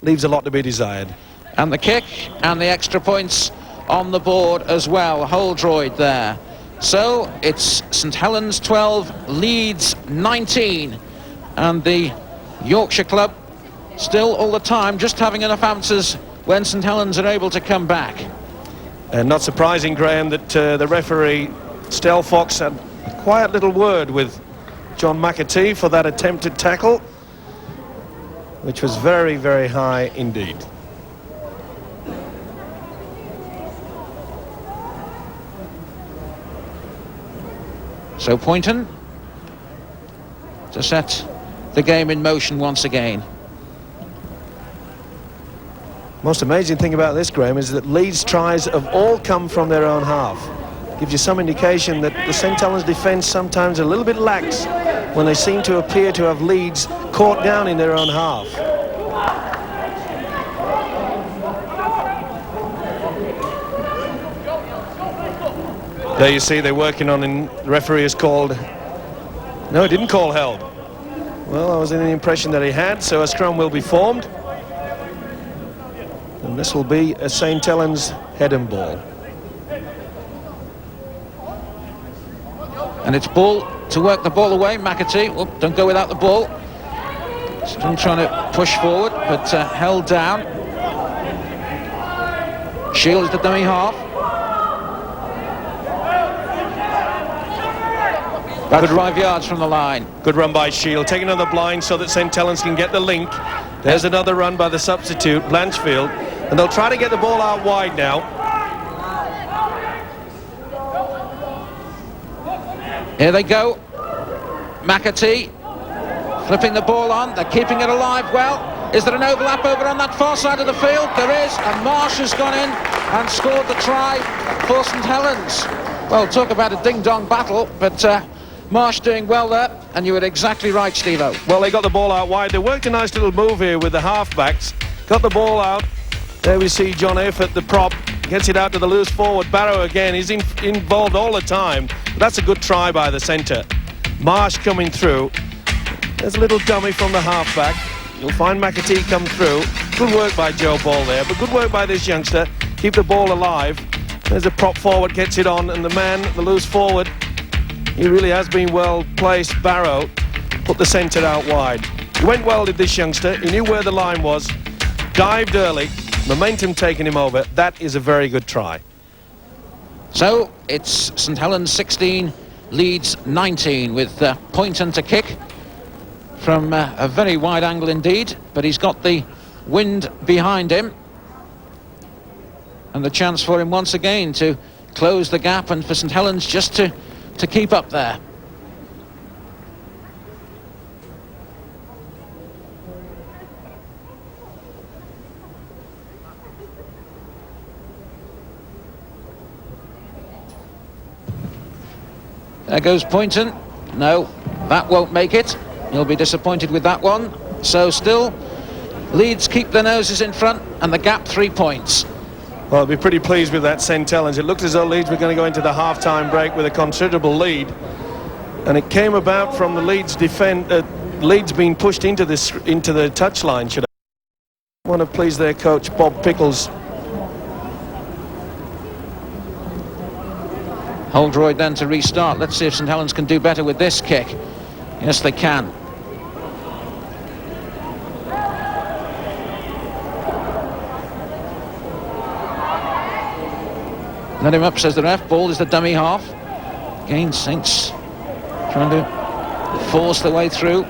[SPEAKER 7] leaves a lot to be desired.
[SPEAKER 6] And the kick and the extra points on the board as well. Holdroyd there. So it's St. Helens 12, Leeds 19, and the Yorkshire club still all the time just having enough answers when St. Helens are able to come back.
[SPEAKER 7] And not surprising, Graham, that the referee Stelfox had a quiet little word with John McAtee for that attempted tackle, which was very, very high indeed.
[SPEAKER 6] So Poynton to set the game in motion once again.
[SPEAKER 7] Most amazing thing about this, Graham, is that Leeds' tries have all come from their own half. Gives you some indication that the St. Helens defence sometimes a little bit lax when they seem to appear to have Leeds caught down in their own half. There you see they're working on, and the referee has called... No, he didn't call held. Well, I was in the impression that he had, so a scrum will be formed. And this will be a St. Helens head and ball.
[SPEAKER 6] And it's Ball to work the ball away. McAtee, oh, don't go without the ball. Still trying to push forward, but held down. Shield is the dummy half. About 5 yards from the line.
[SPEAKER 7] Good run by Shield, taking on the blind so that St. Helens can get the link. There's another run by the substitute, Blanchfield. And they'll try to get the ball out wide now.
[SPEAKER 6] Here they go. McAtee flipping the ball on. They're keeping it alive well. Is there an overlap over on that far side of the field? There is, and Marsh has gone in and scored the try for St Helens. Well, talk about a ding-dong battle, but Marsh doing well there, and you were exactly right, Steve-O.
[SPEAKER 7] Well, they got the ball out wide. They worked a nice little move here with the half-backs. Got the ball out. There we see John Effort, the prop, gets it out to the loose forward. Barrow again, he's involved all the time. That's a good try by the centre. Marsh coming through. There's a little dummy from the half-back. You'll find McAtee come through. Good work by Joe Ball there, but good work by this youngster. Keep the ball alive. There's a prop forward, gets it on, and the man, the loose forward, he really has been well placed. Barrow put the centre out wide. He went well, did this youngster. He knew where the line was, dived early, momentum taking him over. That is a very good try.
[SPEAKER 6] So it's St Helens 16, Leeds 19, with Poynton to kick from a very wide angle indeed, but he's got the wind behind him and the chance for him once again to close the gap and for St Helens just to keep up there. There goes Poynton. No, that won't make it. He'll be disappointed with that one. So still, Leeds keep their noses in front and the gap 3 points.
[SPEAKER 7] Well, I'll be pretty pleased with that St Helens. It looked as though Leeds were going to go into the half-time break with a considerable lead. And it came about from the Leeds Leeds being pushed into the touchline. Should I want to please their coach, Bob Pickles.
[SPEAKER 6] Holdroyd then to restart. Let's see if St Helens can do better with this kick. Yes, they can. Let him up, says the ref. Ball is the dummy half. Again, Saints trying to force their way through.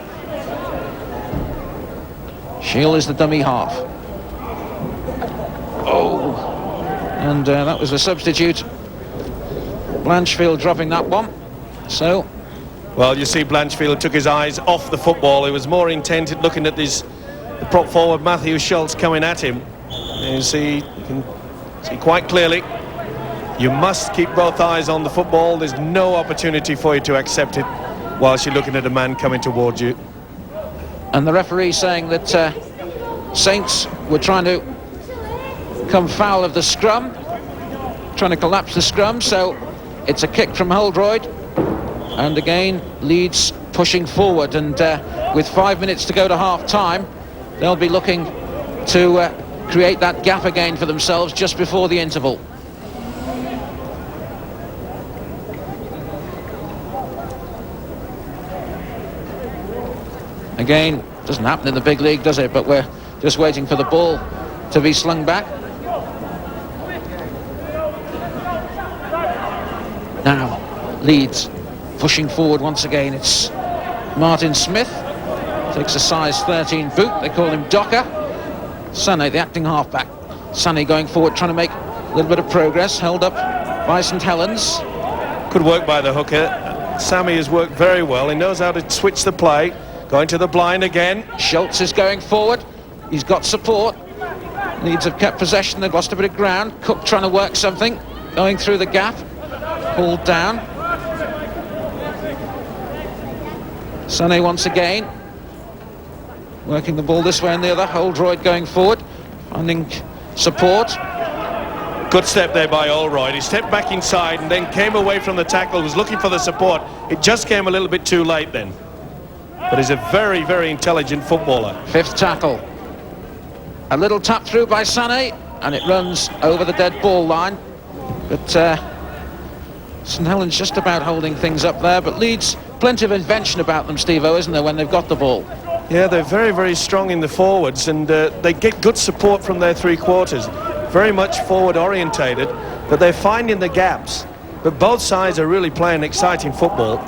[SPEAKER 6] Shield is the dummy half. Oh, and that was a substitute. Blanchfield dropping that one. So,
[SPEAKER 7] well, you see Blanchfield took his eyes off the football. He was more intent at looking at the prop forward Matthew Schultz coming at him. You can see quite clearly. You must keep both eyes on the football. There's no opportunity for you to accept it whilst you're looking at a man coming towards you.
[SPEAKER 6] And the referee saying that Saints were trying to come foul of the scrum, trying to collapse the scrum, so it's a kick from Holdroyd. And again, Leeds pushing forward, and with 5 minutes to go to half-time, they'll be looking to create that gap again for themselves just before the interval. Again, doesn't happen in the big league, does it? But we're just waiting for the ball to be slung back. Now, Leeds pushing forward once again. It's Martin Smith. Takes a size 13 boot. They call him Docker. Sané, the acting halfback. Sané going forward, trying to make a little bit of progress. Held up by St Helens.
[SPEAKER 7] Good work by the hooker. Sammy has worked very well. He knows how to switch the play. Going to the blind again.
[SPEAKER 6] Schultz is going forward. He's got support. Leeds have kept possession. They've lost a bit of ground. Cook trying to work something. Going through the gap. Pulled down. Sané once again. Working the ball this way and the other. Holdroyd going forward. Finding support.
[SPEAKER 7] Good step there by Holroyd. He stepped back inside and then came away from the tackle. Was looking for the support. It just came a little bit too late then. But he's a very, very intelligent footballer.
[SPEAKER 6] Fifth tackle. A little tap through by Sané, and it runs over the dead ball line. But St Helens just about holding things up there. But Leeds, plenty of invention about them, Steve-O, isn't there, when they've got the ball?
[SPEAKER 7] Yeah, they're very, very strong in the forwards, and they get good support from their three quarters. Very much forward orientated, but they're finding the gaps. But both sides are really playing exciting football.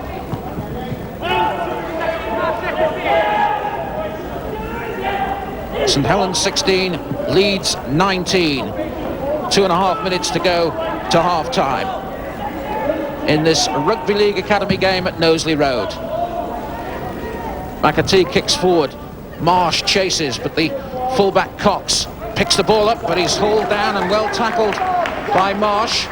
[SPEAKER 6] St Helens 16, Leeds 19. 2.5 minutes to go to half-time. in this Rugby League Academy game at Knowsley Road. McAtee kicks forward. Marsh chases, but the fullback Cox picks the ball up, but he's hauled down and well tackled by Marsh.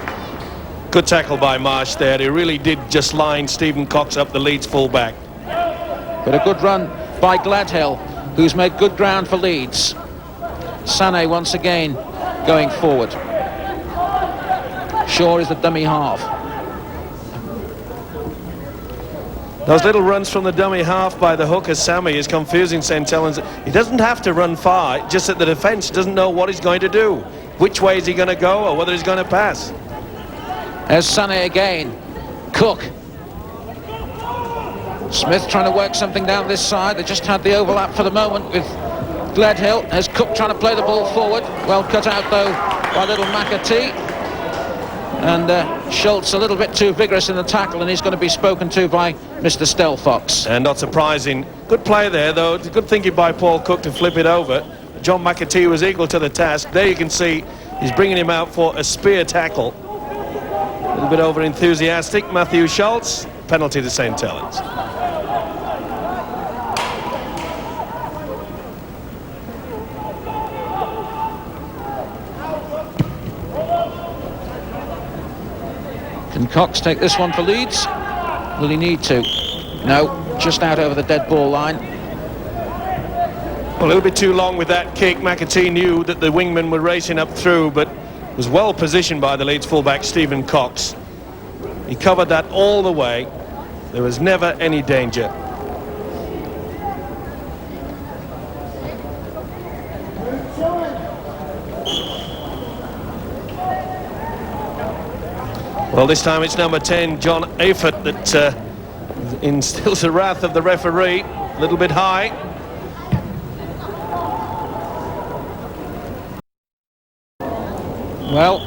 [SPEAKER 7] Good tackle by Marsh there. He really did just line Stephen Cox up, the Leeds fullback.
[SPEAKER 6] But a good run by Gladhill, who's made good ground for Leeds. Sané once again going forward. Shaw is the dummy half.
[SPEAKER 7] Those little runs from the dummy half by the hooker Sammy is confusing St. Helens. He doesn't have to run far, just that the defence doesn't know what he's going to do. Which way is he going to go or whether he's going to pass.
[SPEAKER 6] There's Sané again. Cook. Smith trying to work something down this side. They just had the overlap for the moment with Gledhill. There's Cook trying to play the ball forward. Well cut out though by little McAtee. And Schultz a little bit too vigorous in the tackle, and he's going to be spoken to by Mr. Stelfox.
[SPEAKER 7] And not surprising. Good play there though. Good thinking by Paul Cook to flip it over. John McAtee was equal to the task. There you can see he's bringing him out for a spear tackle. A little bit over enthusiastic. Matthew Schultz, penalty to St. Helens.
[SPEAKER 6] Can Cox take this one for Leeds? Will he need to? No, just out over the dead ball line.
[SPEAKER 7] A little bit too long with that kick. McAtee knew that the wingmen were racing up through, but was well positioned by the Leeds fullback Stephen Cox. He covered that all the way. There was never any danger. Well, this time it's number 10, John Afert, that instills the wrath of the referee. A little bit high.
[SPEAKER 6] Well,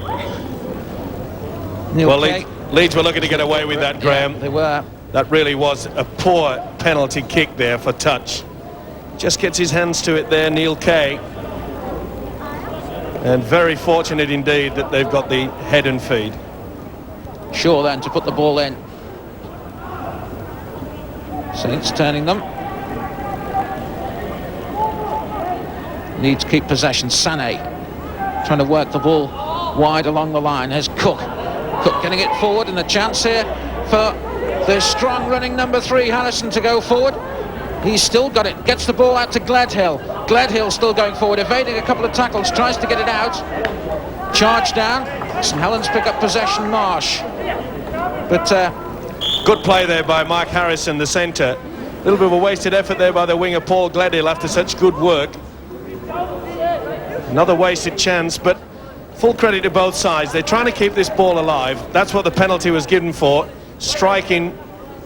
[SPEAKER 7] Leeds were looking to get away with that, Graham.
[SPEAKER 6] Yeah, they were.
[SPEAKER 7] That really was a poor penalty kick there for touch. Just gets his hands to it there, Neil Kay. And very fortunate indeed that they've got the head and feed.
[SPEAKER 6] Shaw then to put the ball in. Saints turning them. Leeds keep possession. Sané trying to work the ball wide along the line. There's Cook. Cook getting it forward, and a chance here for the strong running number 3, Harrison, to go forward. He's still got it. Gets the ball out to Gledhill. Gledhill still going forward, evading a couple of tackles, tries to get it out. Charge down. St. Helens pick up possession. Marsh. But
[SPEAKER 7] good play there by Mark Harrison, the centre. A little bit of a wasted effort there by the winger Paul Gledhill after such good work. Another wasted chance, but full credit to both sides. They're trying to keep this ball alive. That's what the penalty was given for. Striking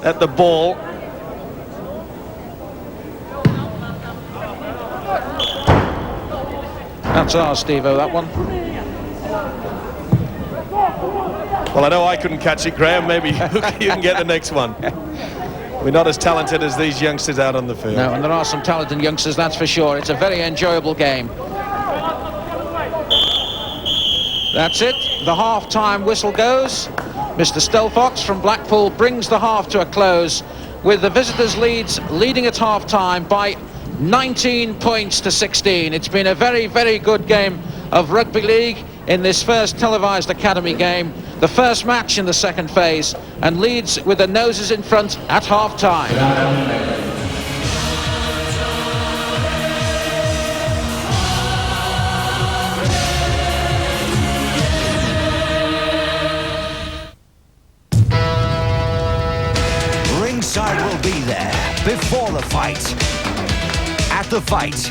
[SPEAKER 7] at the ball.
[SPEAKER 6] That's ours, Steve-O, that one.
[SPEAKER 7] Well, I know I couldn't catch it, Graham. Maybe you can get the next one. We're not as talented as these youngsters out on the field.
[SPEAKER 6] No, and there are some talented youngsters, that's for sure. It's a very enjoyable game. That's it. The half-time whistle goes. Mr. Stelfox from Blackpool brings the half to a close with the visitors' Leeds leading at half-time by 19 points to 16. It's been a very, very good game of rugby league in this first televised academy game, the first match in the second phase, and Leeds with their noses in front at half-time.
[SPEAKER 8] Ringside will be there before the fight, at the fight,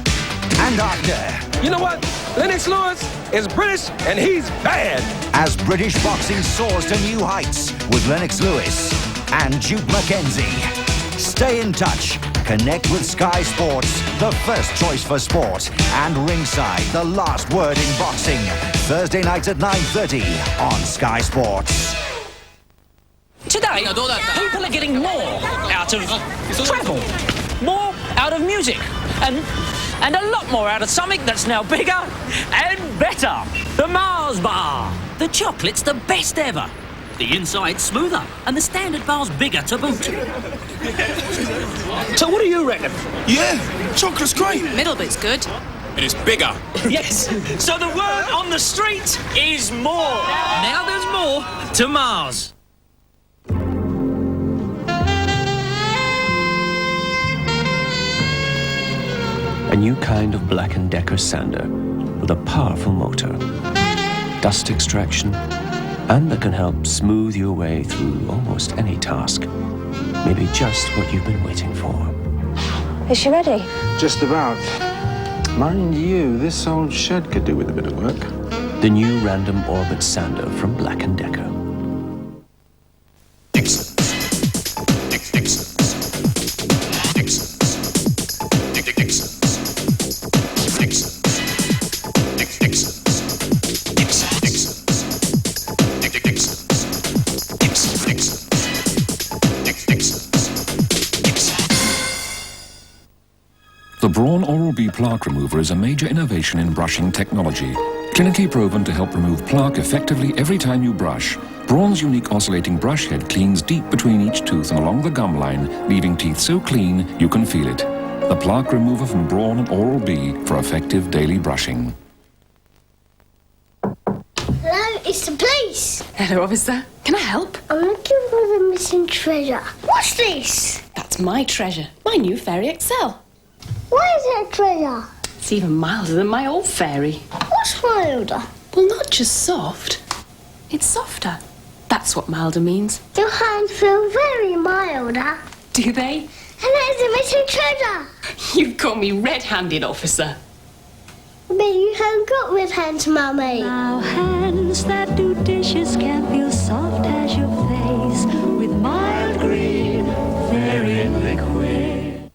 [SPEAKER 8] and after.
[SPEAKER 1] You know what? Lennox Lewis is British and he's bad.
[SPEAKER 8] As British boxing soars to new heights with Lennox Lewis and Duke Mackenzie. Stay in touch. Connect with Sky Sports, the first choice for sport. And Ringside, the last word in boxing. Thursday nights at 9:30 on Sky Sports.
[SPEAKER 22] Today, people are getting more out of travel, more out of music, and a lot more out of something that's now bigger and better. The Mars Bar. The chocolate's the best ever. The inside's smoother, and the standard bar's bigger to boot.
[SPEAKER 1] So what do you reckon?
[SPEAKER 2] Yeah, chocolate's great.
[SPEAKER 11] Middle bit's good.
[SPEAKER 2] And it's bigger.
[SPEAKER 22] Yes. So the word on the street is more. Now there's more to Mars.
[SPEAKER 17] A new kind of Black & Decker sander with a powerful motor, dust extraction, and that can help smooth your way through almost any task. Maybe just what you've been waiting for.
[SPEAKER 3] Is she ready?
[SPEAKER 23] Just about. Mind you, this old shed could do with a bit of work.
[SPEAKER 17] The new Random Orbit sander from Black & Decker.
[SPEAKER 24] The Braun Oral-B Plaque Remover is a major innovation in brushing technology. Clinically proven to help remove plaque effectively every time you brush. Braun's unique oscillating brush head cleans deep between each tooth and along the gum line, leaving teeth so clean you can feel it. The Plaque Remover from Braun and Oral-B for effective daily brushing.
[SPEAKER 3] Hello, it's the police.
[SPEAKER 10] Hello, officer. Can I help?
[SPEAKER 3] I'm looking for the missing treasure. What's this?
[SPEAKER 10] That's my treasure. My new Fairy Excel.
[SPEAKER 3] Why is it a treasure?
[SPEAKER 10] It's even milder than my old fairy.
[SPEAKER 3] What's milder?
[SPEAKER 10] Well, not just soft. It's softer. That's what milder means.
[SPEAKER 3] Your hands feel very milder.
[SPEAKER 10] Do they?
[SPEAKER 3] And there's a missing treasure.
[SPEAKER 10] You call me red-handed, officer.
[SPEAKER 3] But you haven't got red hands, Mummy.
[SPEAKER 25] Now hands that do dishes can feel soft as your face with mild green fairy liquid.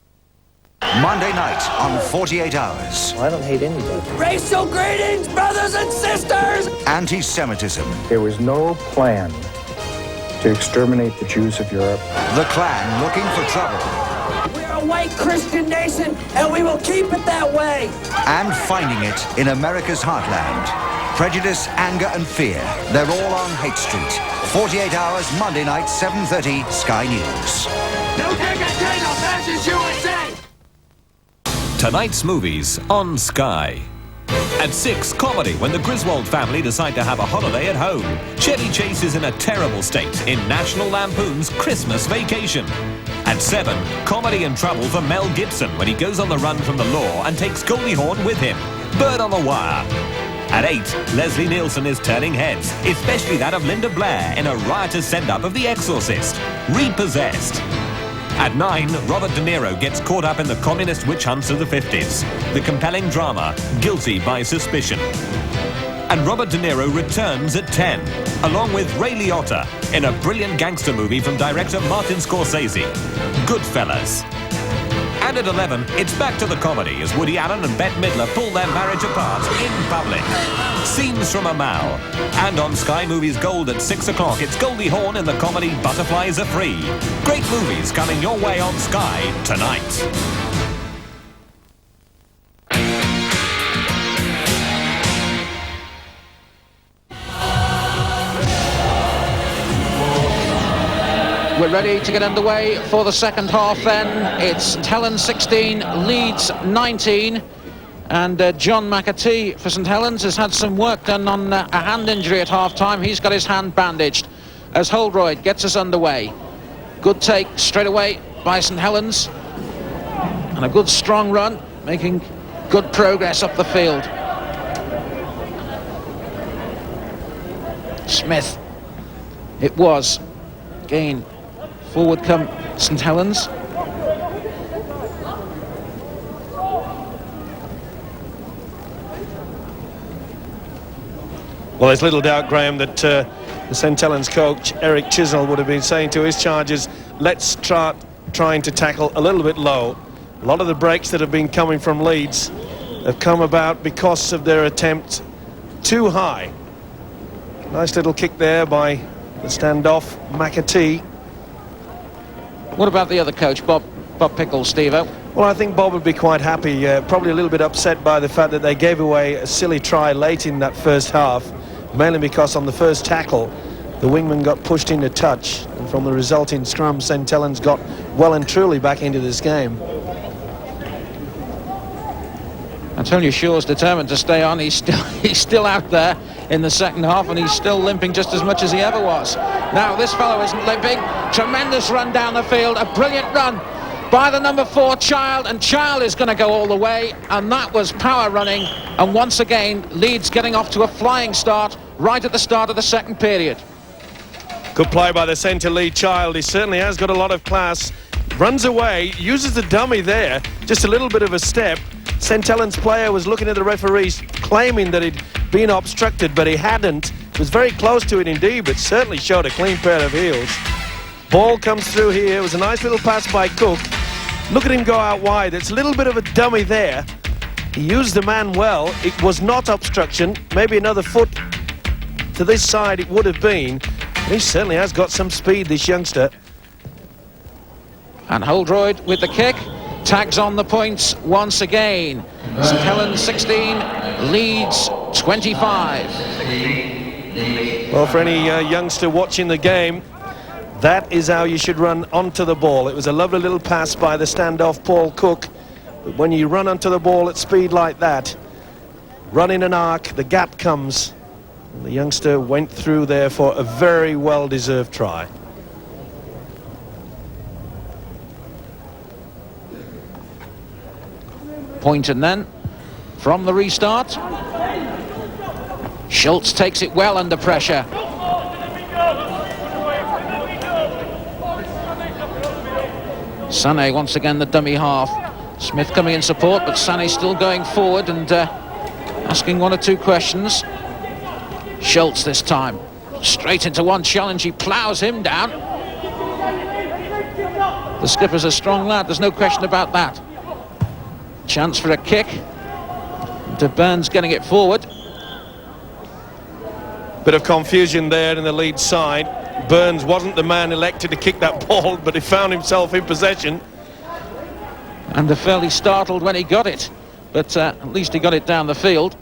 [SPEAKER 8] Monday night on 48 Hours.
[SPEAKER 26] I don't hate anybody.
[SPEAKER 1] Racial greetings, brothers and sisters!
[SPEAKER 8] Anti-Semitism.
[SPEAKER 27] There was no plan to exterminate the Jews of Europe.
[SPEAKER 8] The Klan looking for trouble.
[SPEAKER 1] We're a white Christian nation, and we will keep it that way!
[SPEAKER 8] And finding it in America's heartland. Prejudice, anger, and fear. They're all on Hate Street. 48 Hours, Monday night, 7:30, Sky News.
[SPEAKER 1] No Giga matches USA!
[SPEAKER 28] Tonight's movies on Sky. At 6, comedy when the Griswold family decide to have a holiday at home. Chevy Chase is in a terrible state in National Lampoon's Christmas Vacation. At 7, comedy and trouble for Mel Gibson when he goes on the run from the law and takes Goldie Hawn with him. Bird on the Wire. At 8, Leslie Nielsen is turning heads, especially that of Linda Blair in a riotous send-up of The Exorcist. Repossessed. At 9, Robert De Niro gets caught up in the communist witch hunts of the 50s. The compelling drama, Guilty by Suspicion. And Robert De Niro returns at 10, along with Ray Liotta, in a brilliant gangster movie from director Martin Scorsese, Goodfellas. And at 11, it's back to the comedy as Woody Allen and Bette Midler pull their marriage apart in public. Scenes from a Mao. And on Sky Movies Gold at 6 o'clock, it's Goldie Hawn in the comedy Butterflies Are Free. Great movies coming your way on Sky tonight.
[SPEAKER 6] We're ready to get underway for the second half then. It's St Helens 16, Leeds 19. And John McAtee for St Helens has had some work done on a hand injury at half-time. He's got his hand bandaged as Holroyd gets us underway. Good take straight away by St Helens. And a good strong run, making good progress up the field. Smith. It was. Again. Forward come St Helens.
[SPEAKER 7] Well, there's little doubt, Graham, that the St Helens coach, Eric Chisnell, would have been saying to his chargers, let's trying to tackle a little bit low. A lot of the breaks that have been coming from Leeds have come about because of their attempt too high. Nice little kick there by the standoff McAtee.
[SPEAKER 6] What about the other coach, Bob Pickles, Steve-O?
[SPEAKER 7] Well, I think Bob would be quite happy, probably a little bit upset by the fact that they gave away a silly try late in that first half, mainly because on the first tackle, The wingman got pushed into touch, and from the resulting scrum, St Helens got well and truly back into this game.
[SPEAKER 6] I tell you, Shaw's determined to stay on. He's still out there in the second half, and he's still limping just as much as he ever was. Now this fellow isn't limping. Tremendous run down the field, a brilliant run by the number 4 Child, and Child is going to go all the way, and that was power running. And once again, Leeds getting off to a flying start right at the start of the second period.
[SPEAKER 7] Good play by the centre lead Child. He certainly has got a lot of class. Runs away, uses the dummy there, just a little bit of a step. St Helens player was looking at the referees, claiming that he'd been obstructed, but he hadn't. It was very close to it indeed, but certainly showed a clean pair of heels. Ball comes through here. It was a nice little pass by Cook. Look at him go out wide. It's a little bit of a dummy there. He used the man well. It was not obstruction. Maybe another foot to this side it would have been. But he certainly has got some speed, this youngster.
[SPEAKER 6] And Holdroyd with the kick. Tags on the points once again. St Helens 16, Leeds 25.
[SPEAKER 7] Well, for any youngster watching the game, that is how you should run onto the ball. It was a lovely little pass by the standoff Paul Cook. But when you run onto the ball at speed like that, run in an arc, the gap comes. The youngster went through there for a very well-deserved try.
[SPEAKER 6] Pointon then from the restart. Schultz takes it well under pressure. Sané once again the dummy half. Smith coming in support, but Sané still going forward and asking one or two questions. Schultz this time straight into one challenge. He ploughs him down. The skipper's a strong lad, there's no question about that. Chance for a kick. De Burns getting it forward.
[SPEAKER 7] Bit of confusion there in the lead side. Burns wasn't the man elected to kick that ball, but he found himself in possession.
[SPEAKER 6] And they're fairly startled when he got it, but at least he got it down the field.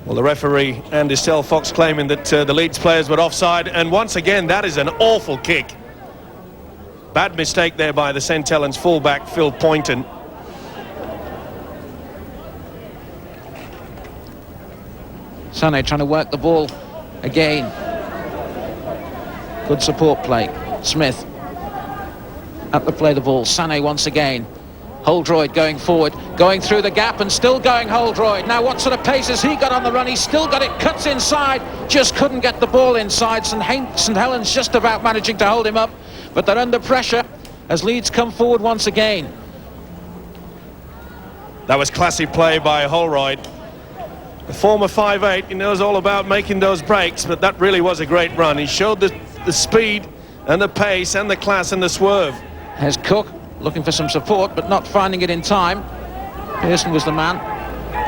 [SPEAKER 7] Well, the referee, Andy Fox, claiming that the Leeds players were offside, and once again that is an awful kick. Bad mistake there by the St Helens fullback, Phil Poynton.
[SPEAKER 6] Sané trying to work the ball again. Good support play. Smith at the play the ball. Sané once again. Holdroyd going forward, going through the gap and still going Holdroyd. Now what sort of pace has he got on the run? He's still got it, cuts inside, just couldn't get the ball inside. St Helens just about managing to hold him up, but they're under pressure as Leeds come forward once again.
[SPEAKER 7] That was classy play by Holroyd. The former 5'8", he knows all about making those breaks, but that really was a great run. He showed the speed and the pace and the class and the swerve.
[SPEAKER 6] Here's Cook looking for some support but not finding it in time. Pearson was the man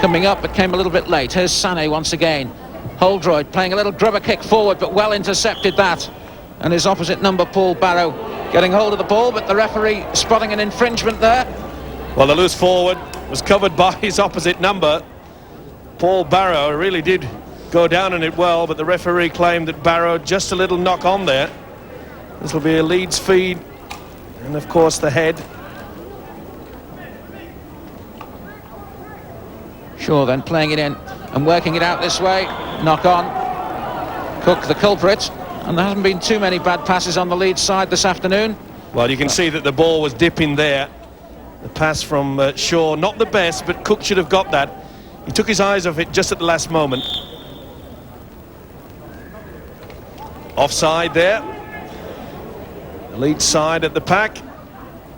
[SPEAKER 6] coming up but came a little bit late. Here's Sané once again. Holdroyd playing a little grubber kick forward but well intercepted that. And his opposite number, Paul Barrow, getting hold of the ball, but the referee spotting an infringement there.
[SPEAKER 7] Well, the loose forward was covered by his opposite number. Paul Barrow really did go down on it well, but the referee claimed that Barrow just a little knock on there. This will be a Leeds feed, and of course the head.
[SPEAKER 6] Shaw then playing it in and working it out this way. Knock on. Cook the culprit, and there hasn't been too many bad passes on the Leeds side this afternoon.
[SPEAKER 7] Well, you can see that the ball was dipping there. The pass from Shaw, not the best, but Cook should have got that. He took his eyes off it just at the last moment. Offside there. The Leeds side at the pack.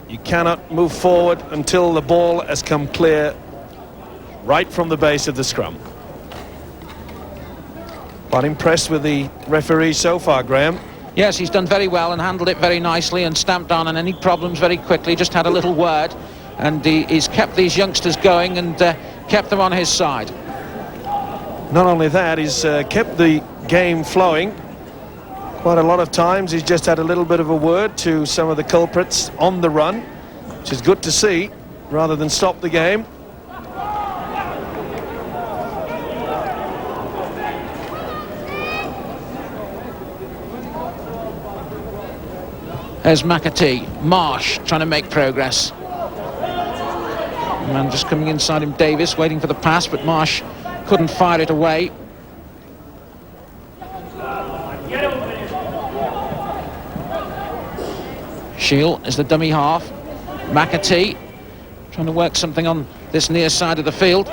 [SPEAKER 7] You cannot move forward until the ball has come clear right from the base of the scrum. Quite impressed with the referee so far, Graham.
[SPEAKER 6] Yes, he's done very well and handled it very nicely and stamped on any problems very quickly, just had a little word, and he's kept these youngsters going and kept them on his side.
[SPEAKER 7] Not only that, he's kept the game flowing. Quite a lot of times he's just had a little bit of a word to some of the culprits on the run, which is good to see, rather than stop the game.
[SPEAKER 6] There's McAtee. Marsh trying to make progress. Man just coming inside him, Davis, waiting for the pass, but Marsh couldn't fire it away. Shield is the dummy half. McAtee trying to work something on this near side of the field.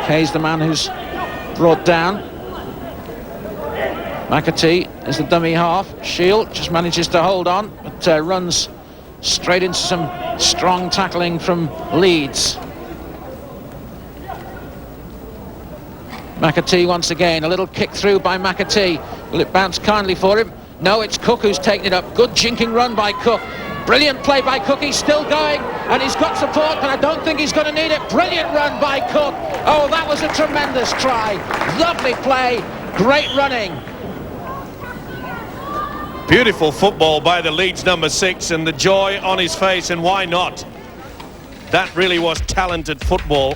[SPEAKER 6] Kay's the man who's brought down. McAtee is the dummy half. Shield just manages to hold on, but runs straight into some strong tackling from Leeds. McAtee once again, a little kick through by McAtee. Will it bounce kindly for him? No, it's Cook who's taken it up. Good jinking run by Cook. Brilliant play by Cook. He's still going, and he's got support, but I don't think he's going to need it. Brilliant run by Cook. Oh, that was a tremendous try. Lovely play. Great running.
[SPEAKER 7] Beautiful football by the Leeds number 6, and the joy on his face, and why not? That really was talented football.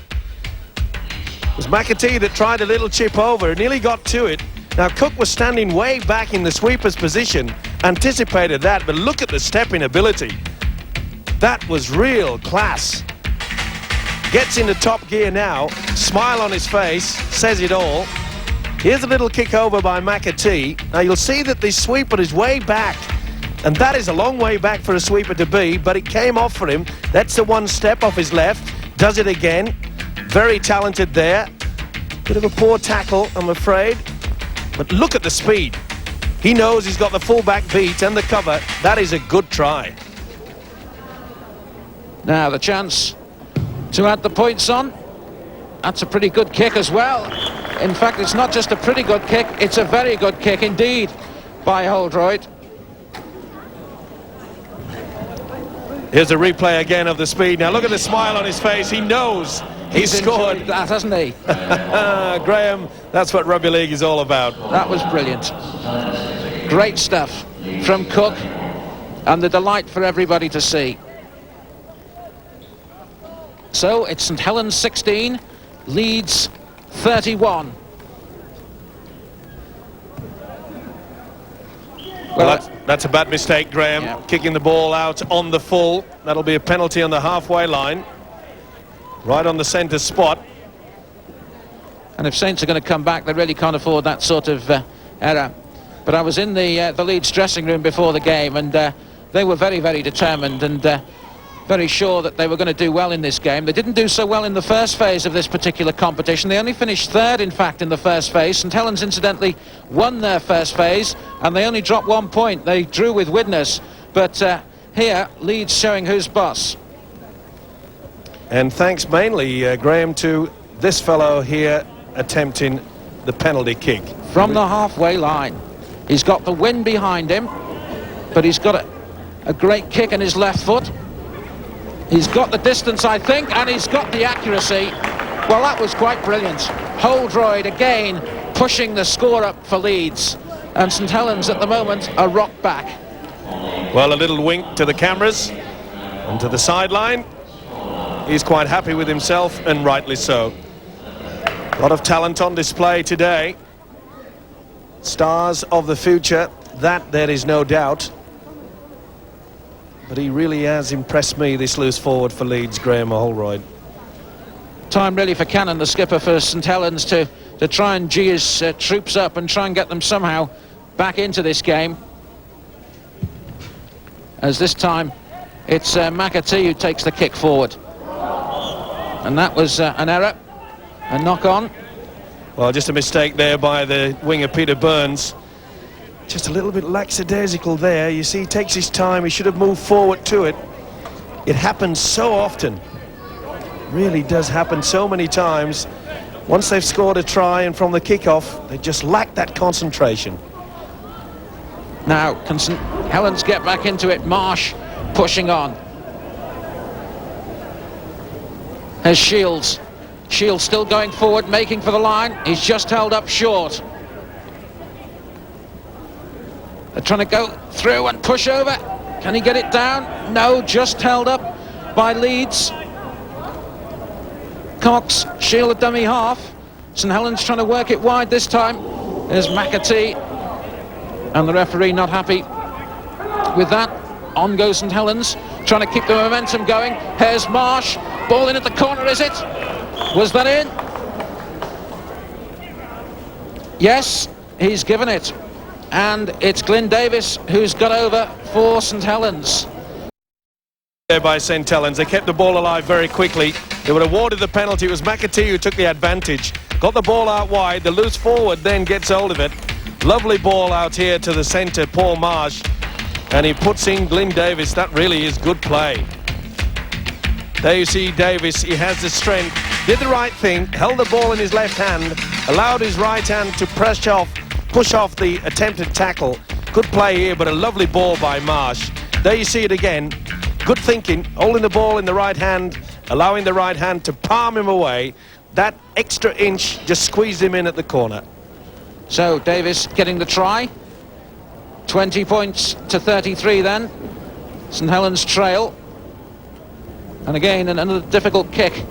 [SPEAKER 7] It was McAtee that tried a little chip over, nearly got to it. Now Cook was standing way back in the sweeper's position, anticipated that, but look at the stepping ability. That was real class. Gets into top gear now, smile on his face, says it all. Here's a little kick over by McAtee. Now you'll see that the sweeper is way back, and that is a long way back for a sweeper to be, but it came off for him. That's the one step off his left, does it again. Very talented there. Bit of a poor tackle, I'm afraid. But look at the speed. He knows he's got the full-back beat and the cover. That is a good try.
[SPEAKER 6] Now the chance to add the points on. That's a pretty good kick as well. In fact, it's not just a pretty good kick, it's a very good kick indeed by Holdroyd.
[SPEAKER 7] Here's a replay again of the speed. Now look at the smile on his face. He knows he's scored.
[SPEAKER 6] That, hasn't he?
[SPEAKER 7] Graham, that's what rugby league is all about.
[SPEAKER 6] That was brilliant. Great stuff from Cook, and the delight for everybody to see. So it's St Helens 16, Leeds 31.
[SPEAKER 7] Well, that's a bad mistake, Graham. Yeah. Kicking the ball out on the full. That'll be a penalty on the halfway line. Right on the centre spot.
[SPEAKER 6] And if Saints are going to come back, they really can't afford that sort of error. But I was in the Leeds dressing room before the game, and they were very, very determined and very sure that they were going to do well in this game. They didn't do so well in the first phase of this particular competition. They only finished third, in fact, in the first phase. St Helens, incidentally, won their first phase, and they only dropped 1 point. They drew with Widnes. But here, Leeds showing who's boss.
[SPEAKER 7] And thanks mainly, Graham, to this fellow here attempting the penalty kick.
[SPEAKER 6] From the halfway line. He's got the wind behind him, but he's got a great kick in his left foot. He's got the distance, I think, and he's got the accuracy. Well, that was quite brilliant. Holdroyd again pushing the score up for Leeds. And St Helens at the moment are rocked back.
[SPEAKER 7] Well, a little wink to the cameras and to the sideline. He's quite happy with himself, and rightly so. A lot of talent on display today. Stars of the future, that there is no doubt. But he really has impressed me, this loose forward for Leeds, Graham Holdroyd.
[SPEAKER 6] Time really for Cannon, the skipper for St Helens, to try and gee his troops up and try and get them somehow back into this game. As this time it's McAtee who takes the kick forward. And that was an error, a knock-on.
[SPEAKER 7] Well, just a mistake there by the winger Peter Burns. Just a little bit lackadaisical there. You see, he takes his time. He should have moved forward to it. It happens so often. Really does happen so many times. Once they've scored a try and from the kickoff, they just lack that concentration.
[SPEAKER 6] Now, can St Helens get back into it? Marsh pushing on. There's Shields. Shields still going forward, making for the line. He's just held up short. They're trying to go through and push over. Can he get it down? No, just held up by Leeds. Cox, Shield a dummy half. St Helens trying to work it wide this time. There's McAtee. And the referee not happy with that. On goes St Helens, trying to keep the momentum going. Here's Marsh. Ball in at the corner, is it? Was that in? Yes, he's given it. And it's Glyn Davis who's got over for St Helens.
[SPEAKER 7] There by St Helens. They kept the ball alive very quickly. They would have awarded the penalty. It was McAtee who took the advantage. Got the ball out wide. The loose forward then gets hold of it. Lovely ball out here to the centre, Paul Marsh. And he puts in Glyn Davis. That really is good play. There you see Davis. He has the strength. Did the right thing. Held the ball in his left hand. Allowed his right hand to push off the attempted tackle. Good play here, but a lovely ball by Marsh. There you see it again. Good thinking, holding the ball in the right hand, allowing the right hand to palm him away. That extra inch just squeezed him in at the corner.
[SPEAKER 6] So Davis getting the try. 20 points to 33 then. St Helens trail. And again, another difficult kick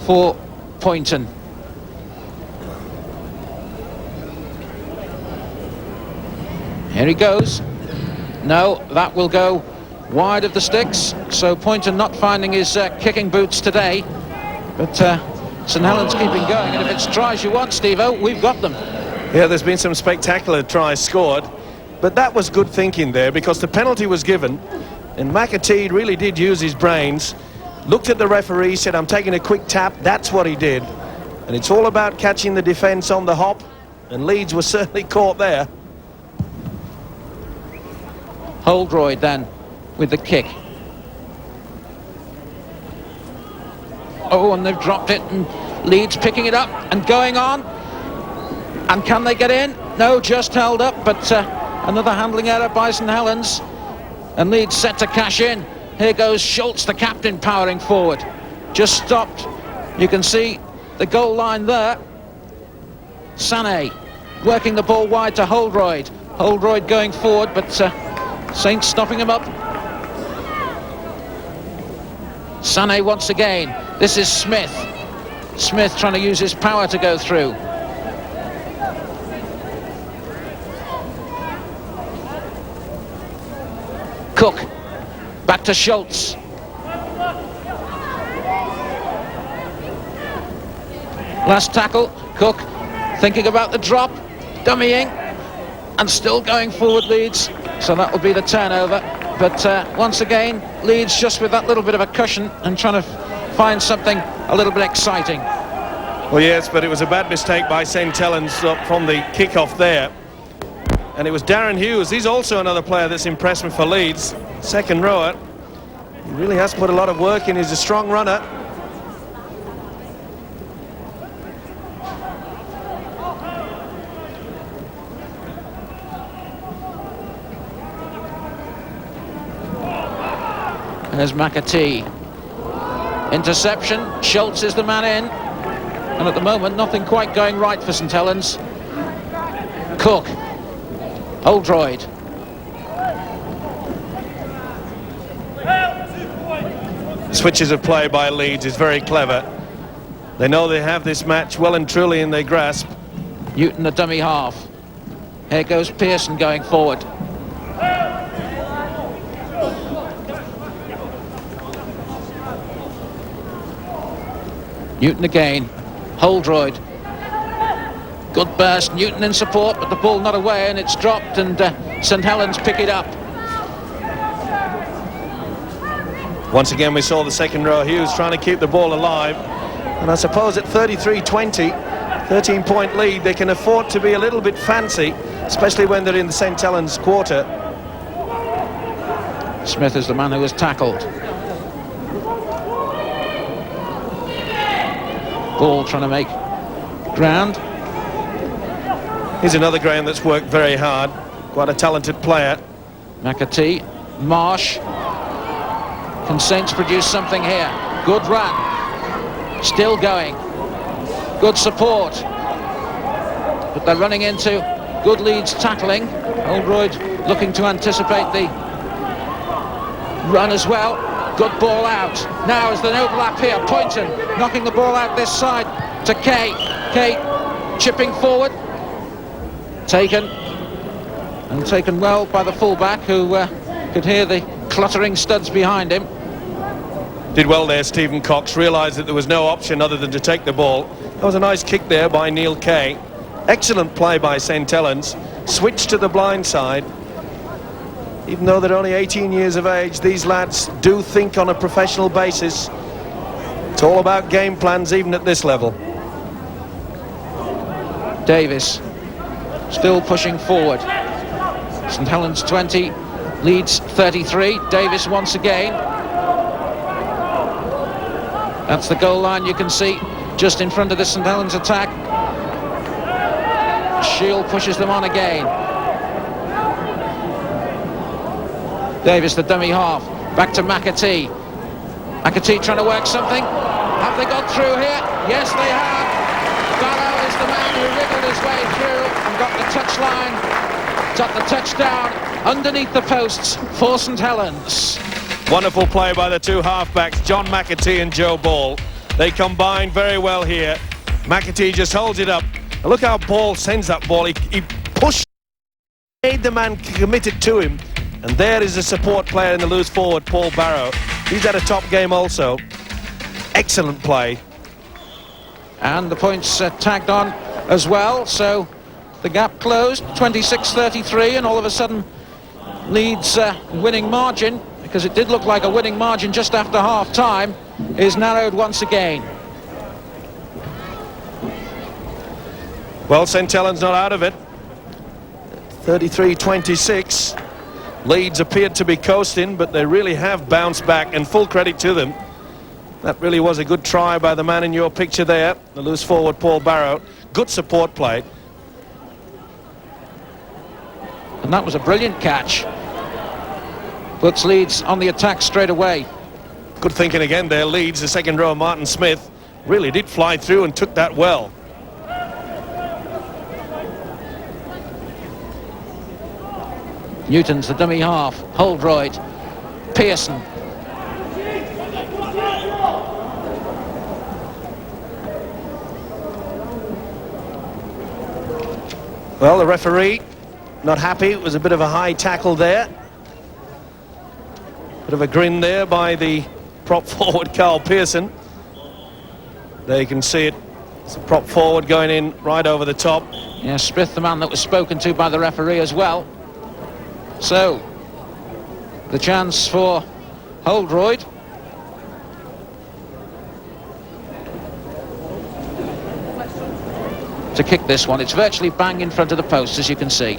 [SPEAKER 6] for Poynton. Here he goes. No, that will go wide of the sticks, so Poynton not finding his kicking boots today, but St Helens keeping going, and if it's tries you want, Steve-O, we've got them.
[SPEAKER 7] Yeah, there's been some spectacular tries scored, but that was good thinking there, because the penalty was given, and McAtee really did use his brains, looked at the referee, said, I'm taking a quick tap. That's what he did, and it's all about catching the defence on the hop, and Leeds was certainly caught there.
[SPEAKER 6] Holroyd then with the kick. Oh, and they've dropped it, and Leeds picking it up and going on. And can they get in? No, just held up, but another handling error by St Helens. And Leeds set to cash in. Here goes Schultz, the captain, powering forward. Just stopped. You can see the goal line there. Sané working the ball wide to Holroyd. Holroyd going forward, but Saints stopping him up. Sané once again. This is Smith. Smith trying to use his power to go through. Cook. Back to Schultz. Last tackle. Cook thinking about the drop. Dummying. And still going forward, Leeds. So that will be the turnover. But once again, Leeds just with that little bit of a cushion and trying to find something a little bit exciting.
[SPEAKER 7] Well, yes, but it was a bad mistake by St Helens from the kick-off there. And it was Darren Hughes. He's also another player that's impressed me for Leeds. Second rower. He really has put a lot of work in. He's a strong runner.
[SPEAKER 6] There's McAtee. Interception. Schultz is the man in. And at the moment, nothing quite going right for St Helens. Cook. Holroyd.
[SPEAKER 7] Switches of play by Leeds is very clever. They know they have this match well and truly in their grasp.
[SPEAKER 6] Newton, the dummy half. Here goes Pearson going forward. Newton again. Holroyd. Good burst. Newton in support, but the ball not away, and it's dropped, and St Helens pick it up.
[SPEAKER 7] Once again, we saw the second row. Hughes trying to keep the ball alive. And I suppose at 33-20, 13-point lead, they can afford to be a little bit fancy, especially when they're in the St Helens quarter.
[SPEAKER 6] Smith is the man who was tackled. Ball trying to make ground.
[SPEAKER 7] Here's another Graham that's worked very hard. Quite a talented player.
[SPEAKER 6] McAtee. Marsh. Can Saints produce something here? Good run. Still going. Good support. But they're running into good Leeds tackling. Holroyd looking to anticipate the run as well. Good ball out. Now is the overlap here. Poynton knocking the ball out this side to Kay. Kay chipping forward. Taken. And taken well by the fullback, who Could hear the cluttering studs behind him.
[SPEAKER 7] Did well there, Stephen Cox. Realised that there was no option other than to take the ball. That was a nice kick there by Neil Kay. Excellent play by St Helens. Switched to the blind side. Even though they're only 18 years of age, these lads do think on a professional basis. It's all about game plans, even at this level.
[SPEAKER 6] Davis still pushing forward. St Helens 20, Leeds 33. Davis once again. That's the goal line you can see just in front of the St Helens attack. Shield pushes them on again. Davis, the dummy half. Back to McAtee. McAtee trying to work something. Have they got through here? Yes, they have. Barrow is the man who wriggled his way through and got the touchline, got the touchdown underneath the posts for St Helens.
[SPEAKER 7] Wonderful play by the two halfbacks, John McAtee and Joe Ball. They combine very well here. McAtee just holds it up. And look how Ball sends that ball. He pushed, made the man committed to him. And there is a support player in the loose forward, Paul Barrow. He's had a top game also. Excellent play.
[SPEAKER 6] And the points tagged on as well, so the gap closed, 26-33, and all of a sudden Leeds' winning margin, because it did look like a winning margin just after half-time, is narrowed once again.
[SPEAKER 7] Well, St Helens not out of it. 33-26. Leeds appeared to be coasting, but they really have bounced back, and full credit to them. That really was a good try by the man in your picture there, the loose forward Paul Barrow. Good support play.
[SPEAKER 6] And that was a brilliant catch. Puts Leeds on the attack straight away.
[SPEAKER 7] Good thinking again there, Leeds. The second row, Martin Smith, really did fly through and took that well.
[SPEAKER 6] Newton's the dummy half. Holdroyd. Pearson.
[SPEAKER 7] Well, the referee not happy. It was a bit of a high tackle there. Bit of a grin there by the prop forward, Carl Pearson. There you can see it. It's a prop forward going in right over the top.
[SPEAKER 6] Yeah, Smith, the man that was spoken to by the referee as well. So, the chance for Holdroyd. To kick this one. It's virtually bang in front of the post, as you can see.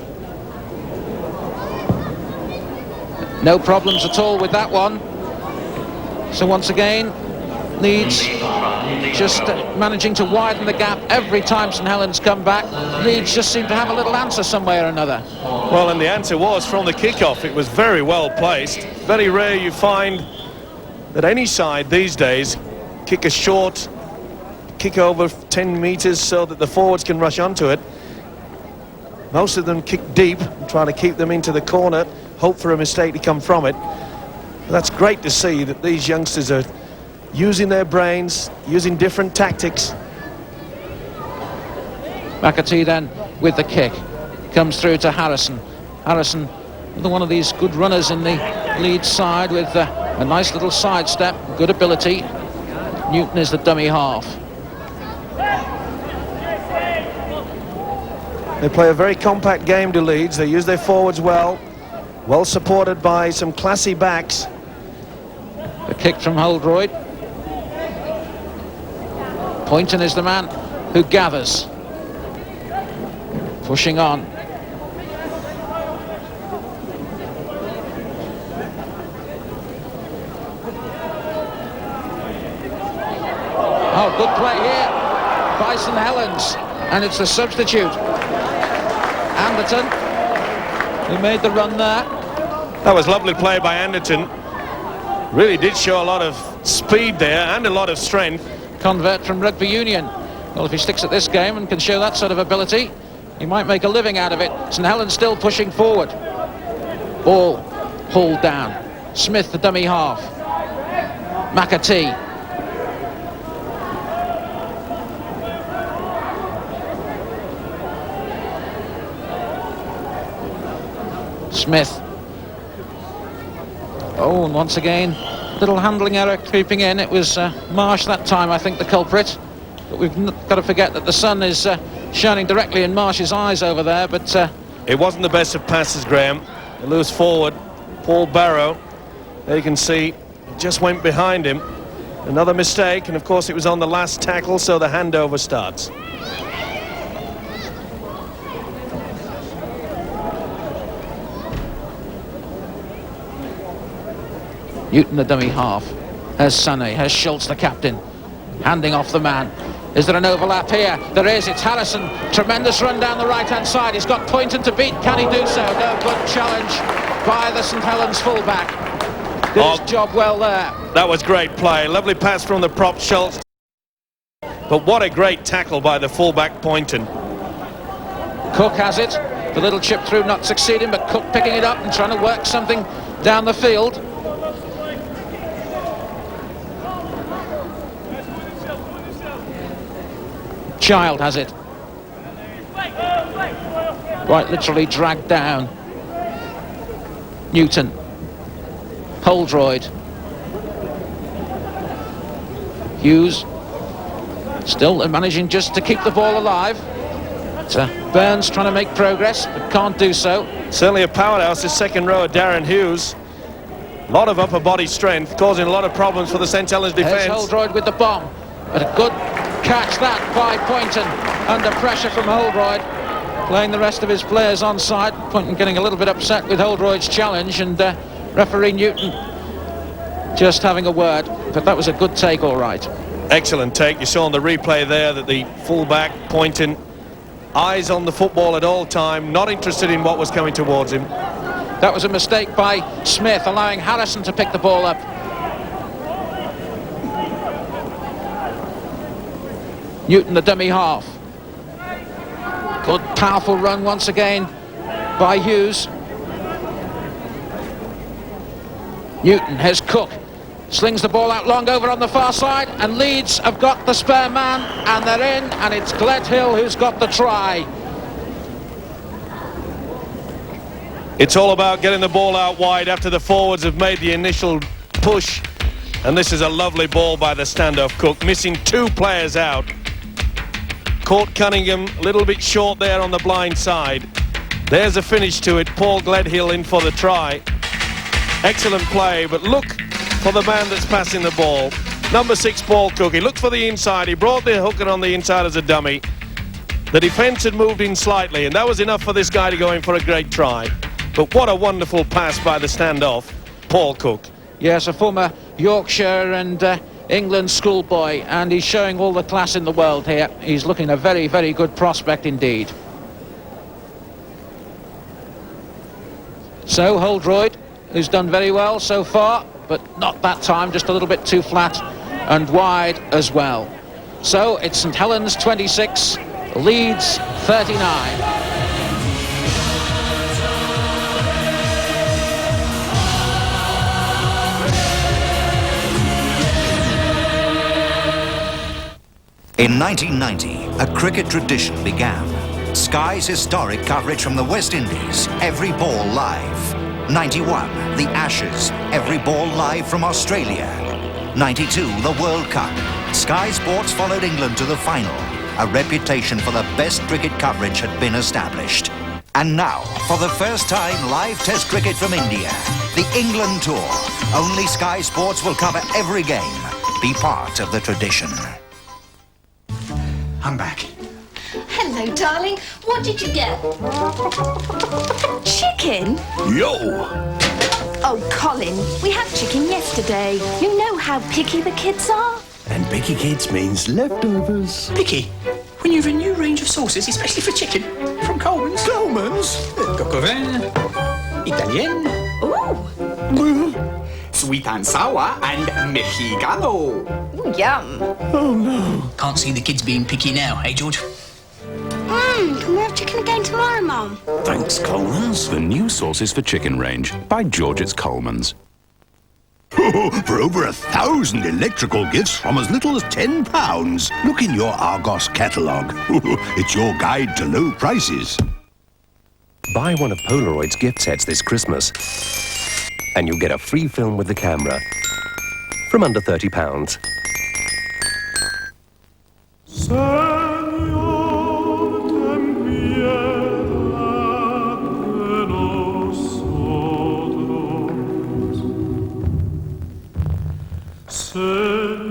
[SPEAKER 6] No problems at all with that one. So once again, Leeds just managing to widen the gap every time St Helens come back. Leeds just seem to have a little answer some way or another.
[SPEAKER 7] Well, and the answer was from the kickoff. It was very well placed. Very rare you find that any side these days kick a short, kick over 10 metres so that the forwards can rush onto it. Most of them kick deep and try to keep them into the corner, hope for a mistake to come from it. But that's great to see that these youngsters are using their brains, using different tactics.
[SPEAKER 6] McAtee then with the kick. Comes through to Harrison. Harrison, another one of these good runners in the Leeds side with a nice little sidestep, good ability. Newton is the dummy half.
[SPEAKER 7] They play a very compact game to Leeds. They use their forwards well supported by some classy backs.
[SPEAKER 6] The kick from Holdroyd. Poynton is the man who gathers. Pushing on. Oh, good play here by St Helens. And it's a substitute. Anderton, who made the run there.
[SPEAKER 7] That was lovely play by Anderton. Really did show a lot of speed there and a lot of strength.
[SPEAKER 6] Convert from rugby union. Well, if he sticks at this game and can show that sort of ability, he might make a living out of it. St Helens still pushing forward. Ball pulled down. Smith, the dummy half. McAtee. Smith. Oh, and once again, little handling error creeping in. It was Marsh that time, I think, the culprit. But we've got to forget that the sun is shining directly in Marsh's eyes over there, but...
[SPEAKER 7] It wasn't the best of passes, Graham. A loose forward, Paul Barrow. There you can see, just went behind him. Another mistake, and of course it was on the last tackle, so the handover starts.
[SPEAKER 6] Newton, the dummy half. Here's Sané, here's Schultz, the captain, handing off the man. Is there an overlap here? There is. It's Harrison. Tremendous run down the right-hand side. He's got Poynton to beat. Can he do so? No. Good challenge by the St Helens fullback. Did his job well there.
[SPEAKER 7] That was great play. Lovely pass from the prop Schultz. But what a great tackle by the fullback Poynton.
[SPEAKER 6] Cook has it. The little chip through not succeeding, but Cook picking it up and trying to work something down the field. Child has it. Quite literally dragged down. Newton. Holdroyd. Hughes. Still managing just to keep the ball alive. Burns trying to make progress, but can't do so.
[SPEAKER 7] Certainly a powerhouse, this second row of Darren Hughes. A lot of upper body strength, causing a lot of problems for the St Helens defence.
[SPEAKER 6] There's Holdroyd with the bomb, but a good catch that by Poynton, under pressure from Holdroyd, playing the rest of his players on side. Poynton getting a little bit upset with Holdroyd's challenge, and referee Newton just having a word, but that was a good take, all right.
[SPEAKER 7] Excellent take. You saw on the replay there that the fullback Poynton, eyes on the football at all time, not interested in what was coming towards him.
[SPEAKER 6] That was a mistake by Smith, allowing Harrison to pick the ball up. Newton, the dummy half. Good, powerful run once again by Hughes. Newton, here's Cook. Slings the ball out long over on the far side, and Leeds have got the spare man, and they're in, and it's Gledhill who's got the try.
[SPEAKER 7] It's all about getting the ball out wide after the forwards have made the initial push, and this is a lovely ball by the standoff Cook, missing two players out. Caught Cunningham a little bit short there on the blind side. There's a finish to it. Paul Gledhill in for the try. Excellent play, but look for the man that's passing the ball. Number 6, Paul Cook. He looked for the inside. He brought the hooker on the inside as a dummy. The defence had moved in slightly, and that was enough for this guy to go in for a great try. But what a wonderful pass by the standoff, Paul Cook.
[SPEAKER 6] Yes, a former Yorkshire and England schoolboy, and he's showing all the class in the world here. He's looking a very, very good prospect indeed. So Holdroyd, who's done very well so far, but not that time, just a little bit too flat and wide as well. So it's St Helens 26, Leeds 39.
[SPEAKER 8] In 1990, a cricket tradition began. Sky's historic coverage from the West Indies, every ball live. 91, the Ashes, every ball live from Australia. 92, the World Cup. Sky Sports followed England to the final. A reputation for the best cricket coverage had been established. And now, for the first time, live Test cricket from India. The England Tour. Only Sky Sports will cover every game. Be part of the tradition.
[SPEAKER 4] I'm back.
[SPEAKER 5] Hello, darling. What did you get? Chicken?
[SPEAKER 4] Yo!
[SPEAKER 5] Oh, Colin, we had chicken yesterday. You know how picky the kids are.
[SPEAKER 4] And picky kids means leftovers. Picky? When you have a new range of sauces, especially for chicken, from Coleman's. Coleman's? Coq au vin, Italienne.
[SPEAKER 5] Ooh!
[SPEAKER 4] Sweet and sour and Mexicano.
[SPEAKER 5] Ooh, yum.
[SPEAKER 4] Oh, no. Can't see the kids being picky now, hey, George?
[SPEAKER 3] Can we have chicken again tomorrow, Mum?
[SPEAKER 9] Thanks, Coleman's. The new sauces for chicken range by George's Coleman's.
[SPEAKER 12] For over 1,000 electrical gifts from as little as £10. Look in your Argos catalogue. It's your guide to low prices.
[SPEAKER 14] Buy one of Polaroid's gift sets this Christmas
[SPEAKER 28] and you get a free film with the camera from under £30.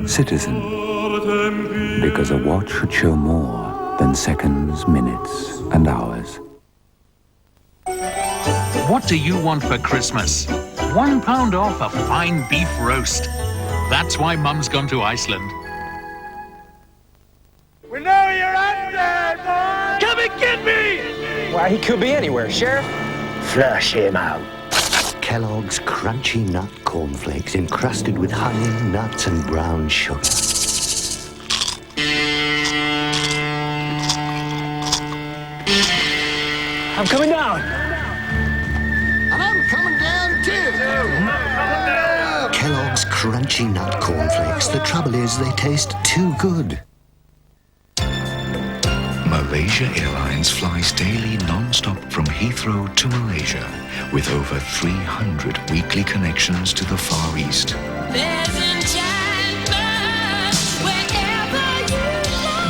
[SPEAKER 17] Citizen, because a watch should show more than seconds, minutes, and hours.
[SPEAKER 13] What do you want for Christmas? £1 off a fine beef roast. That's why Mum's gone to Iceland.
[SPEAKER 1] We know you're out there, boy! Come and get me!
[SPEAKER 4] Why, he could be anywhere, Sheriff.
[SPEAKER 14] Flush him out. Kellogg's Crunchy Nut Cornflakes encrusted with honey, nuts, and brown sugar.
[SPEAKER 4] I'm coming down.
[SPEAKER 14] And I'm coming down too. Kellogg's Crunchy Nut Cornflakes. The trouble is they taste too good.
[SPEAKER 15] Malaysia Airlines flies daily non-stop from Heathrow to Malaysia with over 300 weekly connections to the Far East.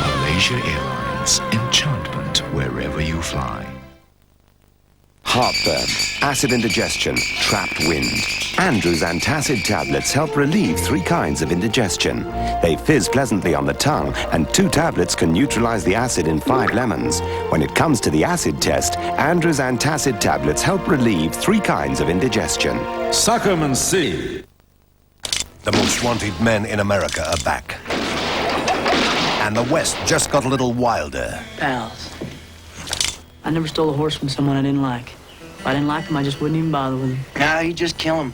[SPEAKER 15] Malaysia Airlines, enchantment wherever you fly.
[SPEAKER 16] Heartburn, acid indigestion, trapped wind. Andrew's antacid tablets help relieve 3 kinds of indigestion. They fizz pleasantly on the tongue, and 2 tablets can neutralize the acid in 5 lemons. When it comes to the acid test, Andrew's antacid tablets help relieve 3 kinds of indigestion.
[SPEAKER 18] Suck 'em and see.
[SPEAKER 19] The most wanted men in America are back. And the West just got a little wilder.
[SPEAKER 21] Pals, I never stole a horse from someone I didn't like. If I didn't like him, I just wouldn't even bother with him.
[SPEAKER 1] Now you just kill him.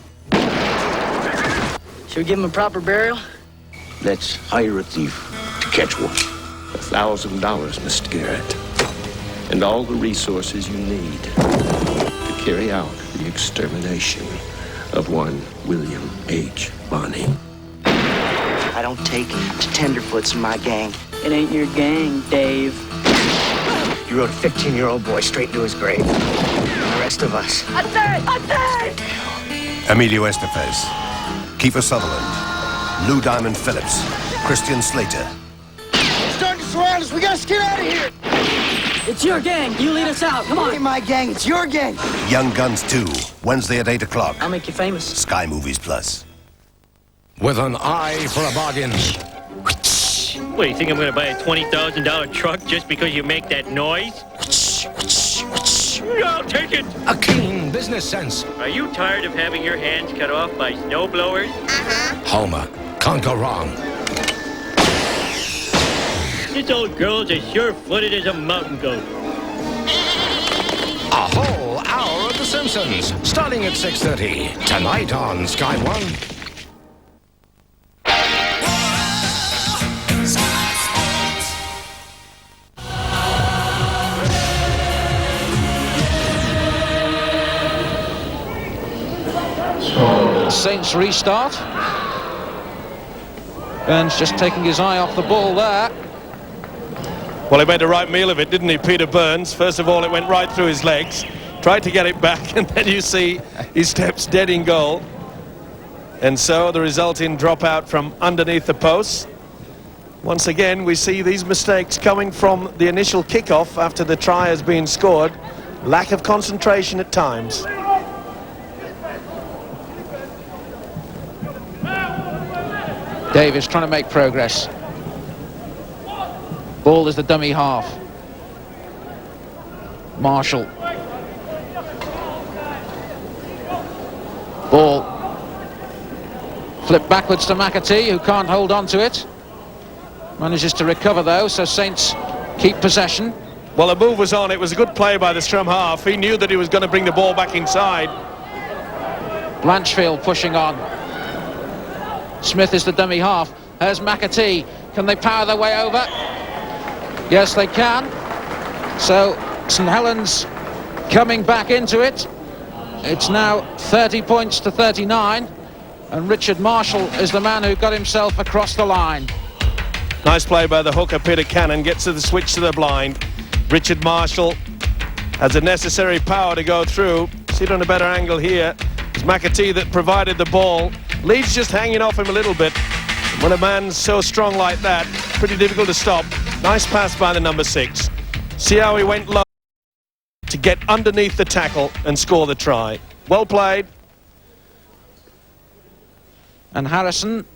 [SPEAKER 21] Should we give him a proper burial?
[SPEAKER 18] Let's hire a thief to catch one. $1,000, Mr. Garrett. And all the resources you need to carry out the extermination of one William H. Bonney.
[SPEAKER 1] I don't take to tenderfoots in my gang.
[SPEAKER 21] It ain't your gang, Dave.
[SPEAKER 1] You rode a 15-year-old boy straight into his grave. And the rest of us.
[SPEAKER 21] I'm dead!
[SPEAKER 19] Emilio Estevez, Kiefer Sutherland, Lou Diamond Phillips, Christian Slater.
[SPEAKER 1] It's starting to surround us. We gotta get out of here.
[SPEAKER 21] It's your gang. You lead us out. Come on.
[SPEAKER 1] It ain't my gang. It's your gang.
[SPEAKER 19] Young Guns 2, Wednesday at 8 o'clock.
[SPEAKER 21] I'll make you famous.
[SPEAKER 19] Sky Movies Plus.
[SPEAKER 20] With an eye for a bargain.
[SPEAKER 26] What, do you think I'm going to buy a $20,000 truck just because you make that noise? I'll take it.
[SPEAKER 20] A keen business sense.
[SPEAKER 26] Are you tired of having your hands cut off by snow blowers?
[SPEAKER 20] Homer, can't go wrong.
[SPEAKER 26] This old girl's as sure-footed as a mountain goat.
[SPEAKER 20] A whole hour of The Simpsons, starting at 6:30 tonight on Sky One.
[SPEAKER 6] Saints restart. Burns just taking his eye off the ball there.
[SPEAKER 7] Well, he made a right meal of it, didn't he, Peter Burns? First of all, it went right through his legs. Tried to get it back, and then you see he steps dead in goal. And so the resulting dropout from underneath the posts. Once again, we see these mistakes coming from the initial kickoff after the try has been scored. Lack of concentration at times.
[SPEAKER 6] Davis trying to make progress. Ball is the dummy half. Marshall. Ball. Flip backwards to McAtee, who can't hold on to it. Manages to recover though, so Saints keep possession.
[SPEAKER 7] Well, the move was on. It was a good play by the scrum half. He knew that he was going to bring the ball back inside.
[SPEAKER 6] Blanchfield pushing on. Smith is the dummy half. There's McAtee. Can they power their way over? Yes, they can. So St Helens coming back into it. It's now 30 points to 39. And Richard Marshall is the man who got himself across the line.
[SPEAKER 7] Nice play by the hooker, Peter Cannon. Gets to the switch to the blind. Richard Marshall has the necessary power to go through. See it on a better angle here. It's McAtee that provided the ball. Leeds just hanging off him a little bit. When a man's so strong like that, pretty difficult to stop. Nice pass by the number 6. See how he went low to get underneath the tackle and score the try. Well played.
[SPEAKER 6] And Harrison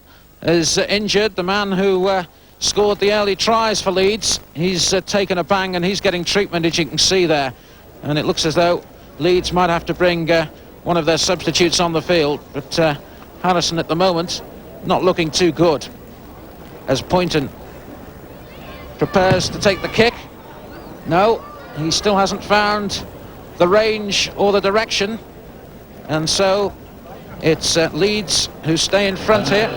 [SPEAKER 6] is injured, the man who scored the early tries for Leeds. He's taken a bang and he's getting treatment, as you can see there. And it looks as though Leeds might have to bring one of their substitutes on the field. But Harrison at the moment not looking too good, as Poynton prepares to take the kick. No, he still hasn't found the range or the direction, and so it's Leeds who stay in front here.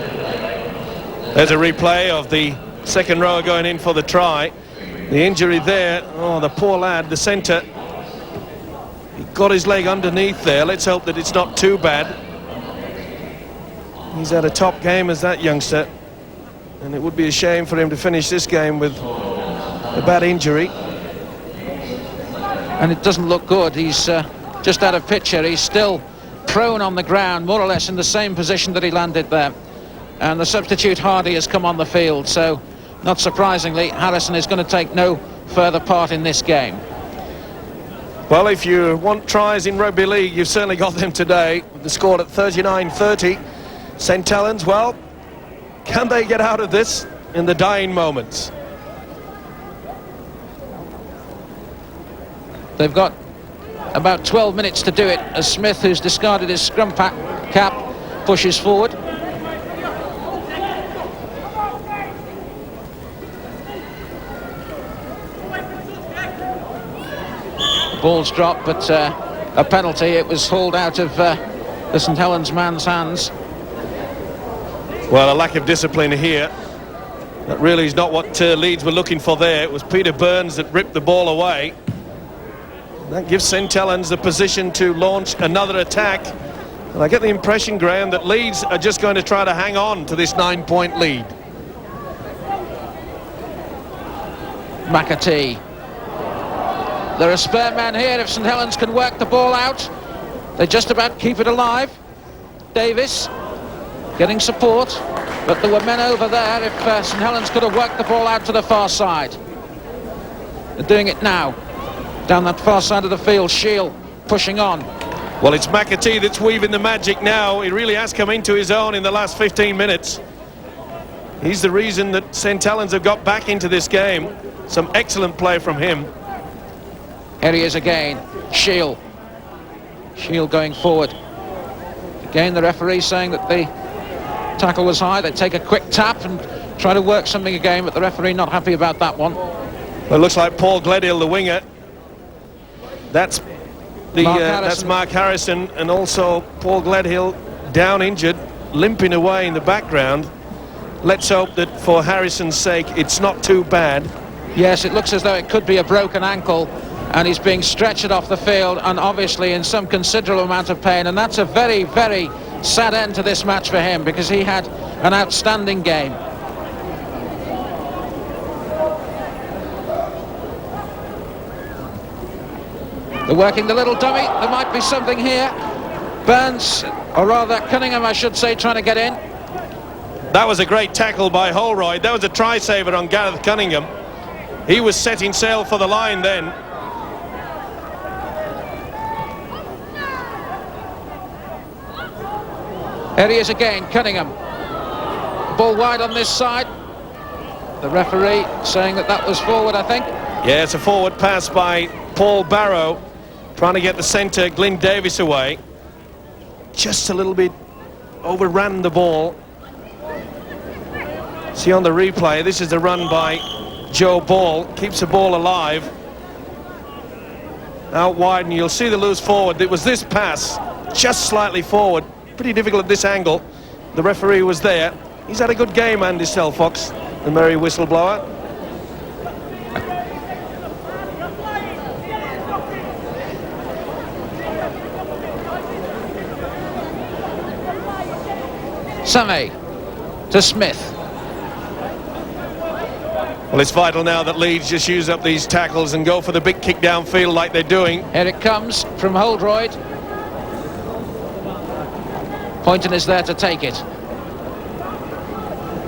[SPEAKER 7] There's a replay of the second rower going in for the try. The injury there, oh, the poor lad, the centre, he got his leg underneath there. Let's hope that it's not too bad. He's had a top game as that youngster, and it would be a shame for him to finish this game with a bad injury.
[SPEAKER 6] And it doesn't look good. He's just out of picture. He's still prone on the ground, more or less in the same position that he landed there. And the substitute Hardy has come on the field, so not surprisingly Harrison is going to take no further part in this game.
[SPEAKER 7] Well, if you want tries in rugby league, you've certainly got them today. The score at 39-30. St Helens, well, can they get out of this in the dying moments?
[SPEAKER 6] They've got about 12 minutes to do it, as Smith, who's discarded his scrum cap, pushes forward. Ball's dropped, but a penalty. It was hauled out of the St Helens man's hands.
[SPEAKER 7] Well, a lack of discipline here. That really is not what Leeds were looking for there. It was Peter Burns that ripped the ball away. That gives St Helens the position to launch another attack. And I get the impression, Graham, that Leeds are just going to try to hang on to this 9-point lead.
[SPEAKER 6] McAtee. There are spare men here if St Helens can work the ball out. They just about keep it alive. Davis getting support, but there were men over there if St Helens could have worked the ball out to the far side. They're doing it now. Down that far side of the field, Shield pushing on.
[SPEAKER 7] Well, it's McAtee that's weaving the magic now. He really has come into his own in the last 15 minutes. He's the reason that St Helens have got back into this game. Some excellent play from him.
[SPEAKER 6] Here he is again, Shield. Shield going forward. Again, the referee saying that the tackle was high. They take a quick tap and try to work something again, but the referee not happy about that one.
[SPEAKER 7] Well, it looks like Paul Gledhill, the winger. That's Mark Harrison, and also Paul Gledhill down injured, limping away in the background. Let's hope that for Harrison's sake it's not too bad.
[SPEAKER 6] Yes, it looks as though it could be a broken ankle, and he's being stretched off the field and obviously in some considerable amount of pain, and that's a very, very sad end to this match for him, because he had an outstanding game. They're working the little dummy. There might be something here. Burns, or rather Cunningham, I should say, trying to get in.
[SPEAKER 7] That was a great tackle by Holroyd. That was a try saver on Gareth Cunningham. He was setting sail for the line then.
[SPEAKER 6] Here he is again, Cunningham. Ball wide on this side. The referee saying that that was forward, I think.
[SPEAKER 7] Yeah, it's a forward pass by Paul Barrow, trying to get the centre, Glyn Davis, away. Just a little bit overran the ball. See on the replay, this is the run by Joe Ball. Keeps the ball alive. Out wide, and you'll see the loose forward. It was this pass, just slightly forward. Pretty difficult at this angle. The referee was there. He's had a good game, Andy Selfox, the merry whistleblower.
[SPEAKER 6] Sammy to Smith.
[SPEAKER 7] Well, it's vital now that Leeds just use up these tackles and go for the big kick downfield like they're doing.
[SPEAKER 6] Here it comes from Holroyd. Poynton is there to take it.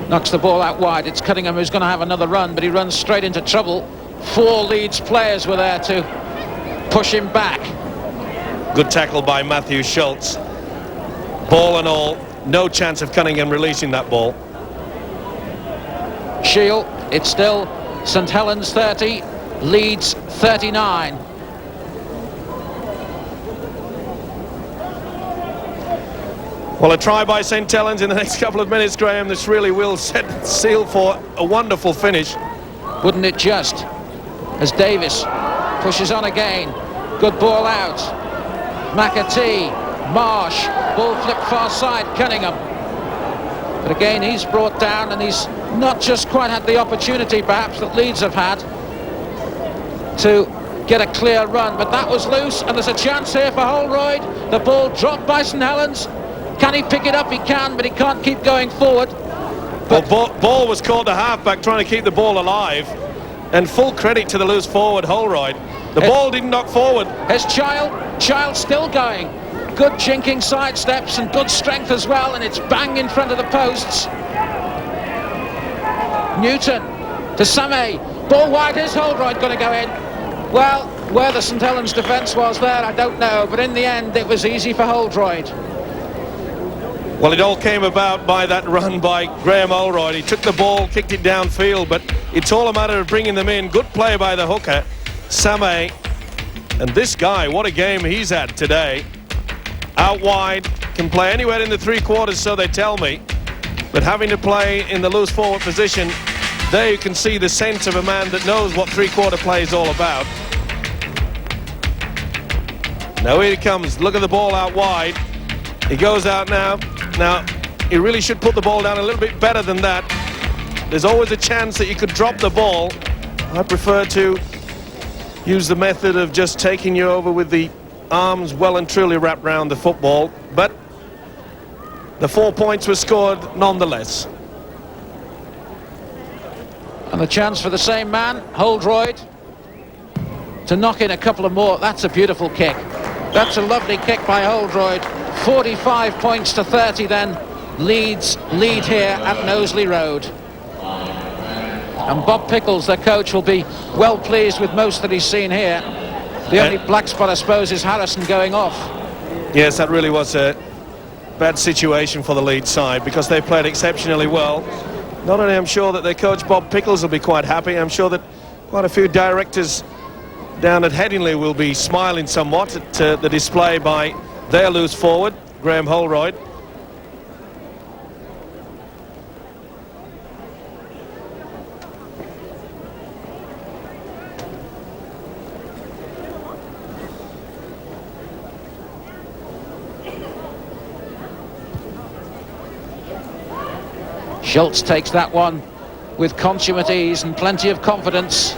[SPEAKER 6] Knocks the ball out wide. It's Cunningham who's going to have another run, but he runs straight into trouble. 4 Leeds players were there to push him back.
[SPEAKER 7] Good tackle by Matthew Schultz. Ball and all, no chance of Cunningham releasing that ball.
[SPEAKER 6] Shield, it's still St Helens 30, Leeds 39.
[SPEAKER 7] Well, a try by St Helens in the next couple of minutes, Graham. This really will set seal for a wonderful finish.
[SPEAKER 6] Wouldn't it just? As Davis pushes on again. Good ball out. McAtee, Marsh, ball flipped far side, Cunningham. But again, he's brought down, and he's not just quite had the opportunity, perhaps, that Leeds have had to get a clear run. But that was loose, and there's a chance here for Holroyd. The ball dropped by St Helens. Can he pick it up? He can, but he can't keep going forward.
[SPEAKER 7] But well, ball was called to half-back, trying to keep the ball alive. And full credit to the loose forward, Holroyd. The ball didn't knock forward.
[SPEAKER 6] There's Child still going. Good jinking sidesteps and good strength as well, and it's bang in front of the posts. Newton to Sameh. Ball wide. Is Holroyd going to go in? Well, where the St Helens defence was there, I don't know, but in the end it was easy for Holroyd.
[SPEAKER 7] Well, it all came about by that run by Graham Holroyd. He took the ball, kicked it downfield, but it's all a matter of bringing them in. Good play by the hooker, Sameh. And this guy, what a game he's had today. Out wide, can play anywhere in the 3/4, so they tell me. But having to play in the loose forward position, there you can see the sense of a man that knows what 3/4 play is all about. Now here he comes. Look at the ball out wide. He goes out now. Now, he really should put the ball down a little bit better than that. There's always a chance that you could drop the ball. I prefer to use the method of just taking you over with the arms well and truly wrapped around the football. But the 4 points were scored nonetheless.
[SPEAKER 6] And the chance for the same man, Holroyd, to knock in a couple of more. That's a beautiful kick. That's a lovely kick by Holroyd. 45 points to 30 then. Leeds lead here at Knowsley Road. And Bob Pickles, their coach, will be well pleased with most that he's seen here. The only black spot, I suppose, is Harrison going off.
[SPEAKER 7] Yes, that really was a bad situation for the Leeds side, because they played exceptionally well. Not only I'm sure that their coach Bob Pickles will be quite happy, I'm sure that quite a few directors down at Headingley will be smiling somewhat at the display by their loose forward, Graham Holroyd.
[SPEAKER 6] Schultz takes that one with consummate ease and plenty of confidence.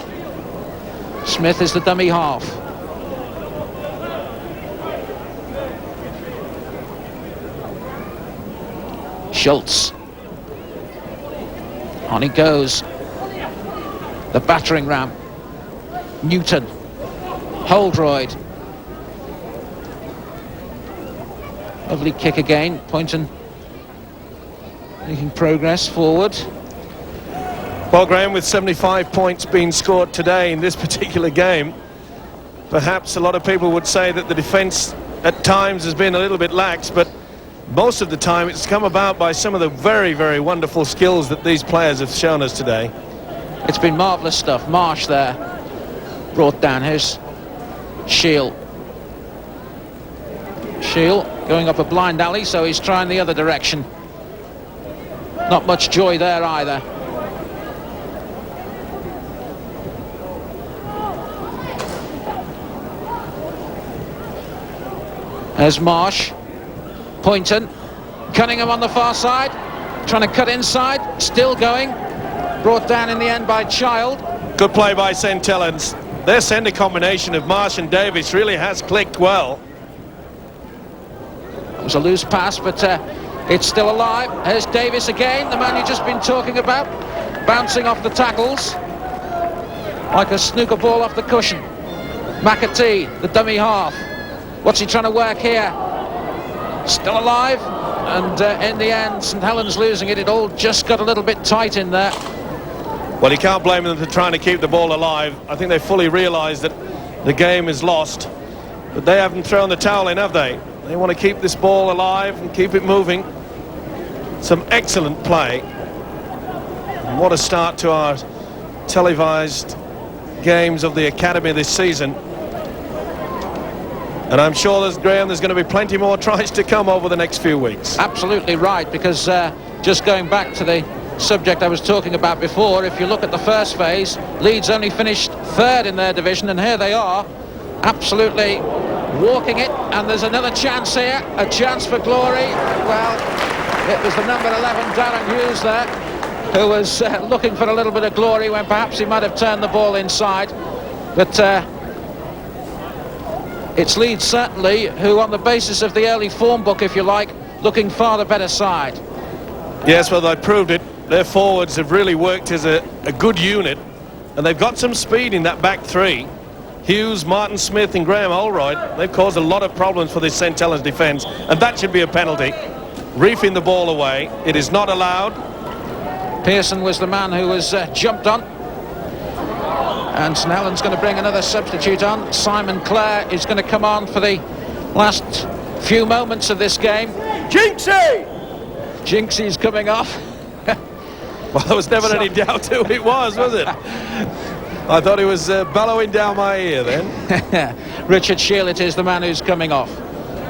[SPEAKER 6] Smith is the dummy half. Schultz. On he goes. The battering ram. Newton. Holroyd. Lovely kick again. Poynton making progress forward.
[SPEAKER 7] Well, Graham, with 75 points being scored today in this particular game, perhaps a lot of people would say that the defence at times has been a little bit lax, but most of the time it's come about by some of the very, very wonderful skills that these players have shown us today.
[SPEAKER 6] It's been marvellous stuff. Marsh there brought down. Here's Shield. Shield going up a blind alley, so he's trying the other direction. Not much joy there either. There's Marsh. Poynton. Cunningham on the far side. Trying to cut inside. Still going. Brought down in the end by Child.
[SPEAKER 7] Good play by St Helens. Their centre combination of Marsh and Davis really has clicked well.
[SPEAKER 6] It was a loose pass, but it's still alive. Here's Davis again, the man you've just been talking about. Bouncing off the tackles. Like a snooker ball off the cushion. McAtee, the dummy half. What's he trying to work here? Still alive. and in the end, St Helens losing it. It all just got a little bit tight in there.
[SPEAKER 7] Well, you can't blame them for trying to keep the ball alive. I think they fully realise that the game is lost, but they haven't thrown the towel in, have they? They want to keep this ball alive and keep it moving. Some excellent play. And what a start to our televised games of the Academy this season. And I'm sure, Graham, there's going to be plenty more tries to come over the next few weeks.
[SPEAKER 6] Absolutely right, because just going back to the subject I was talking about before, if you look at the first phase, Leeds only finished third in their division, and here they are, absolutely walking it. And there's another chance here, a chance for glory. Well, it was the number 11, Darren Hughes there, who was looking for a little bit of glory when perhaps he might have turned the ball inside. But it's Leeds, certainly, who, on the basis of the early form book, if you like, looking far the better side.
[SPEAKER 7] Yes, well, they proved it. Their forwards have really worked as a good unit, and they've got some speed in that back three. Hughes, Martin Smith and Graham Holroyd, they've caused a lot of problems for this St Helens defence, and that should be a penalty. Reefing the ball away. It is not allowed.
[SPEAKER 6] Pearson was the man who was jumped on. And St Helens going to bring another substitute on. Simon Clare is going to come on for the last few moments of this game.
[SPEAKER 7] Jinxie!
[SPEAKER 6] Jinxie's coming off.
[SPEAKER 7] Well, there was never any doubt who it was it? I thought he was bellowing down my ear then.
[SPEAKER 6] Richard Shearlett is the man who's coming off.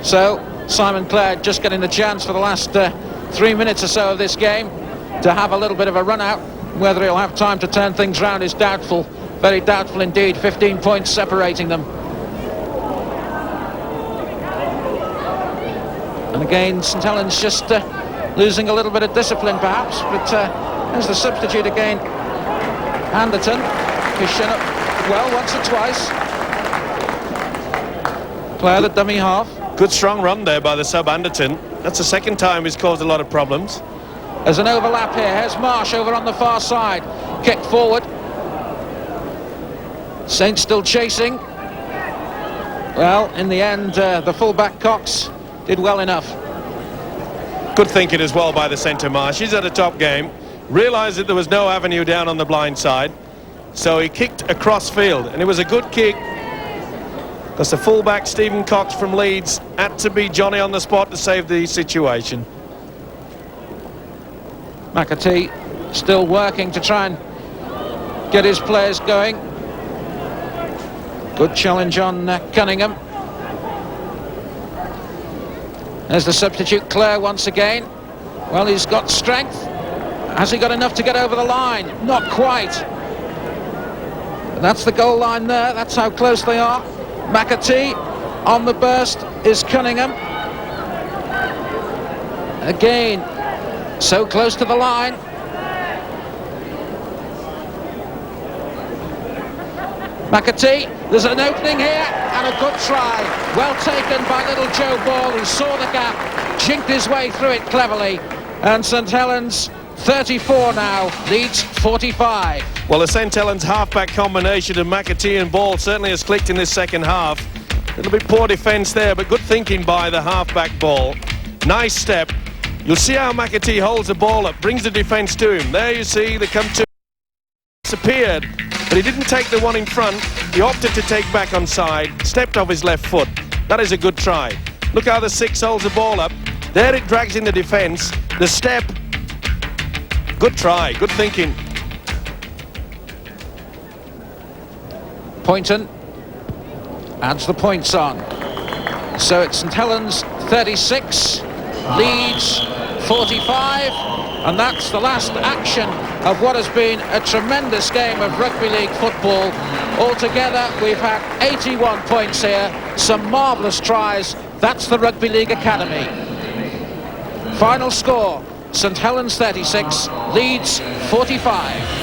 [SPEAKER 6] So Simon Clare just getting the chance for the last 3 minutes or so of this game to have a little bit of a run out. Whether he'll have time to turn things round is doubtful. Very doubtful indeed. 15 points separating them. And again, St Helens just losing a little bit of discipline perhaps, but there's the substitute again. Anderton, his shin up well once or twice. Clare, the dummy half.
[SPEAKER 7] Good strong run there by the sub Anderton. That's the second time he's caused a lot of problems.
[SPEAKER 6] There's an overlap here. Here's Marsh over on the far side. Kick forward. Saints still chasing. Well, in the end, the full-back Cox did well enough.
[SPEAKER 7] Good thinking as well by the centre Marsh. He's at a top game. Realised that there was no avenue down on the blind side. So he kicked across field. And it was a good kick. Because the full-back, Stephen Cox from Leeds, had to be Johnny on the spot to save the situation.
[SPEAKER 6] McAtee still working to try and get his players going. Good challenge on Cunningham. There's the substitute Clare once again. Well, he's got strength. Has he got enough to get over the line? Not quite. But that's the goal line there. That's how close they are. McAtee on the burst is Cunningham. Again, so close to the line. McAtee, there's an opening here and a good try. Well taken by little Joe Ball, who saw the gap, jinked his way through it cleverly. And St Helens 34 now, Leeds 45.
[SPEAKER 7] Well, the St Helens half-back combination of McAtee and Ball certainly has clicked in this second half. A little bit poor defence there, but good thinking by the half-back Ball. Nice step. You'll see how McAtee holds the ball up, brings the defence to him. There you see, they come to disappeared, but he didn't take the one in front. He opted to take back on side, stepped off his left foot. That is a good try. Look how the 6 holds the ball up. There it drags in the defence. The step. Good try, good thinking.
[SPEAKER 6] Poynton adds the points on. So it's St Helens 36, Leeds 45, and that's the last action of what has been a tremendous game of rugby league football. Altogether, we've had 81 points here, some marvellous tries. That's the Rugby League Academy. Final score, St Helens 36, Leeds 45.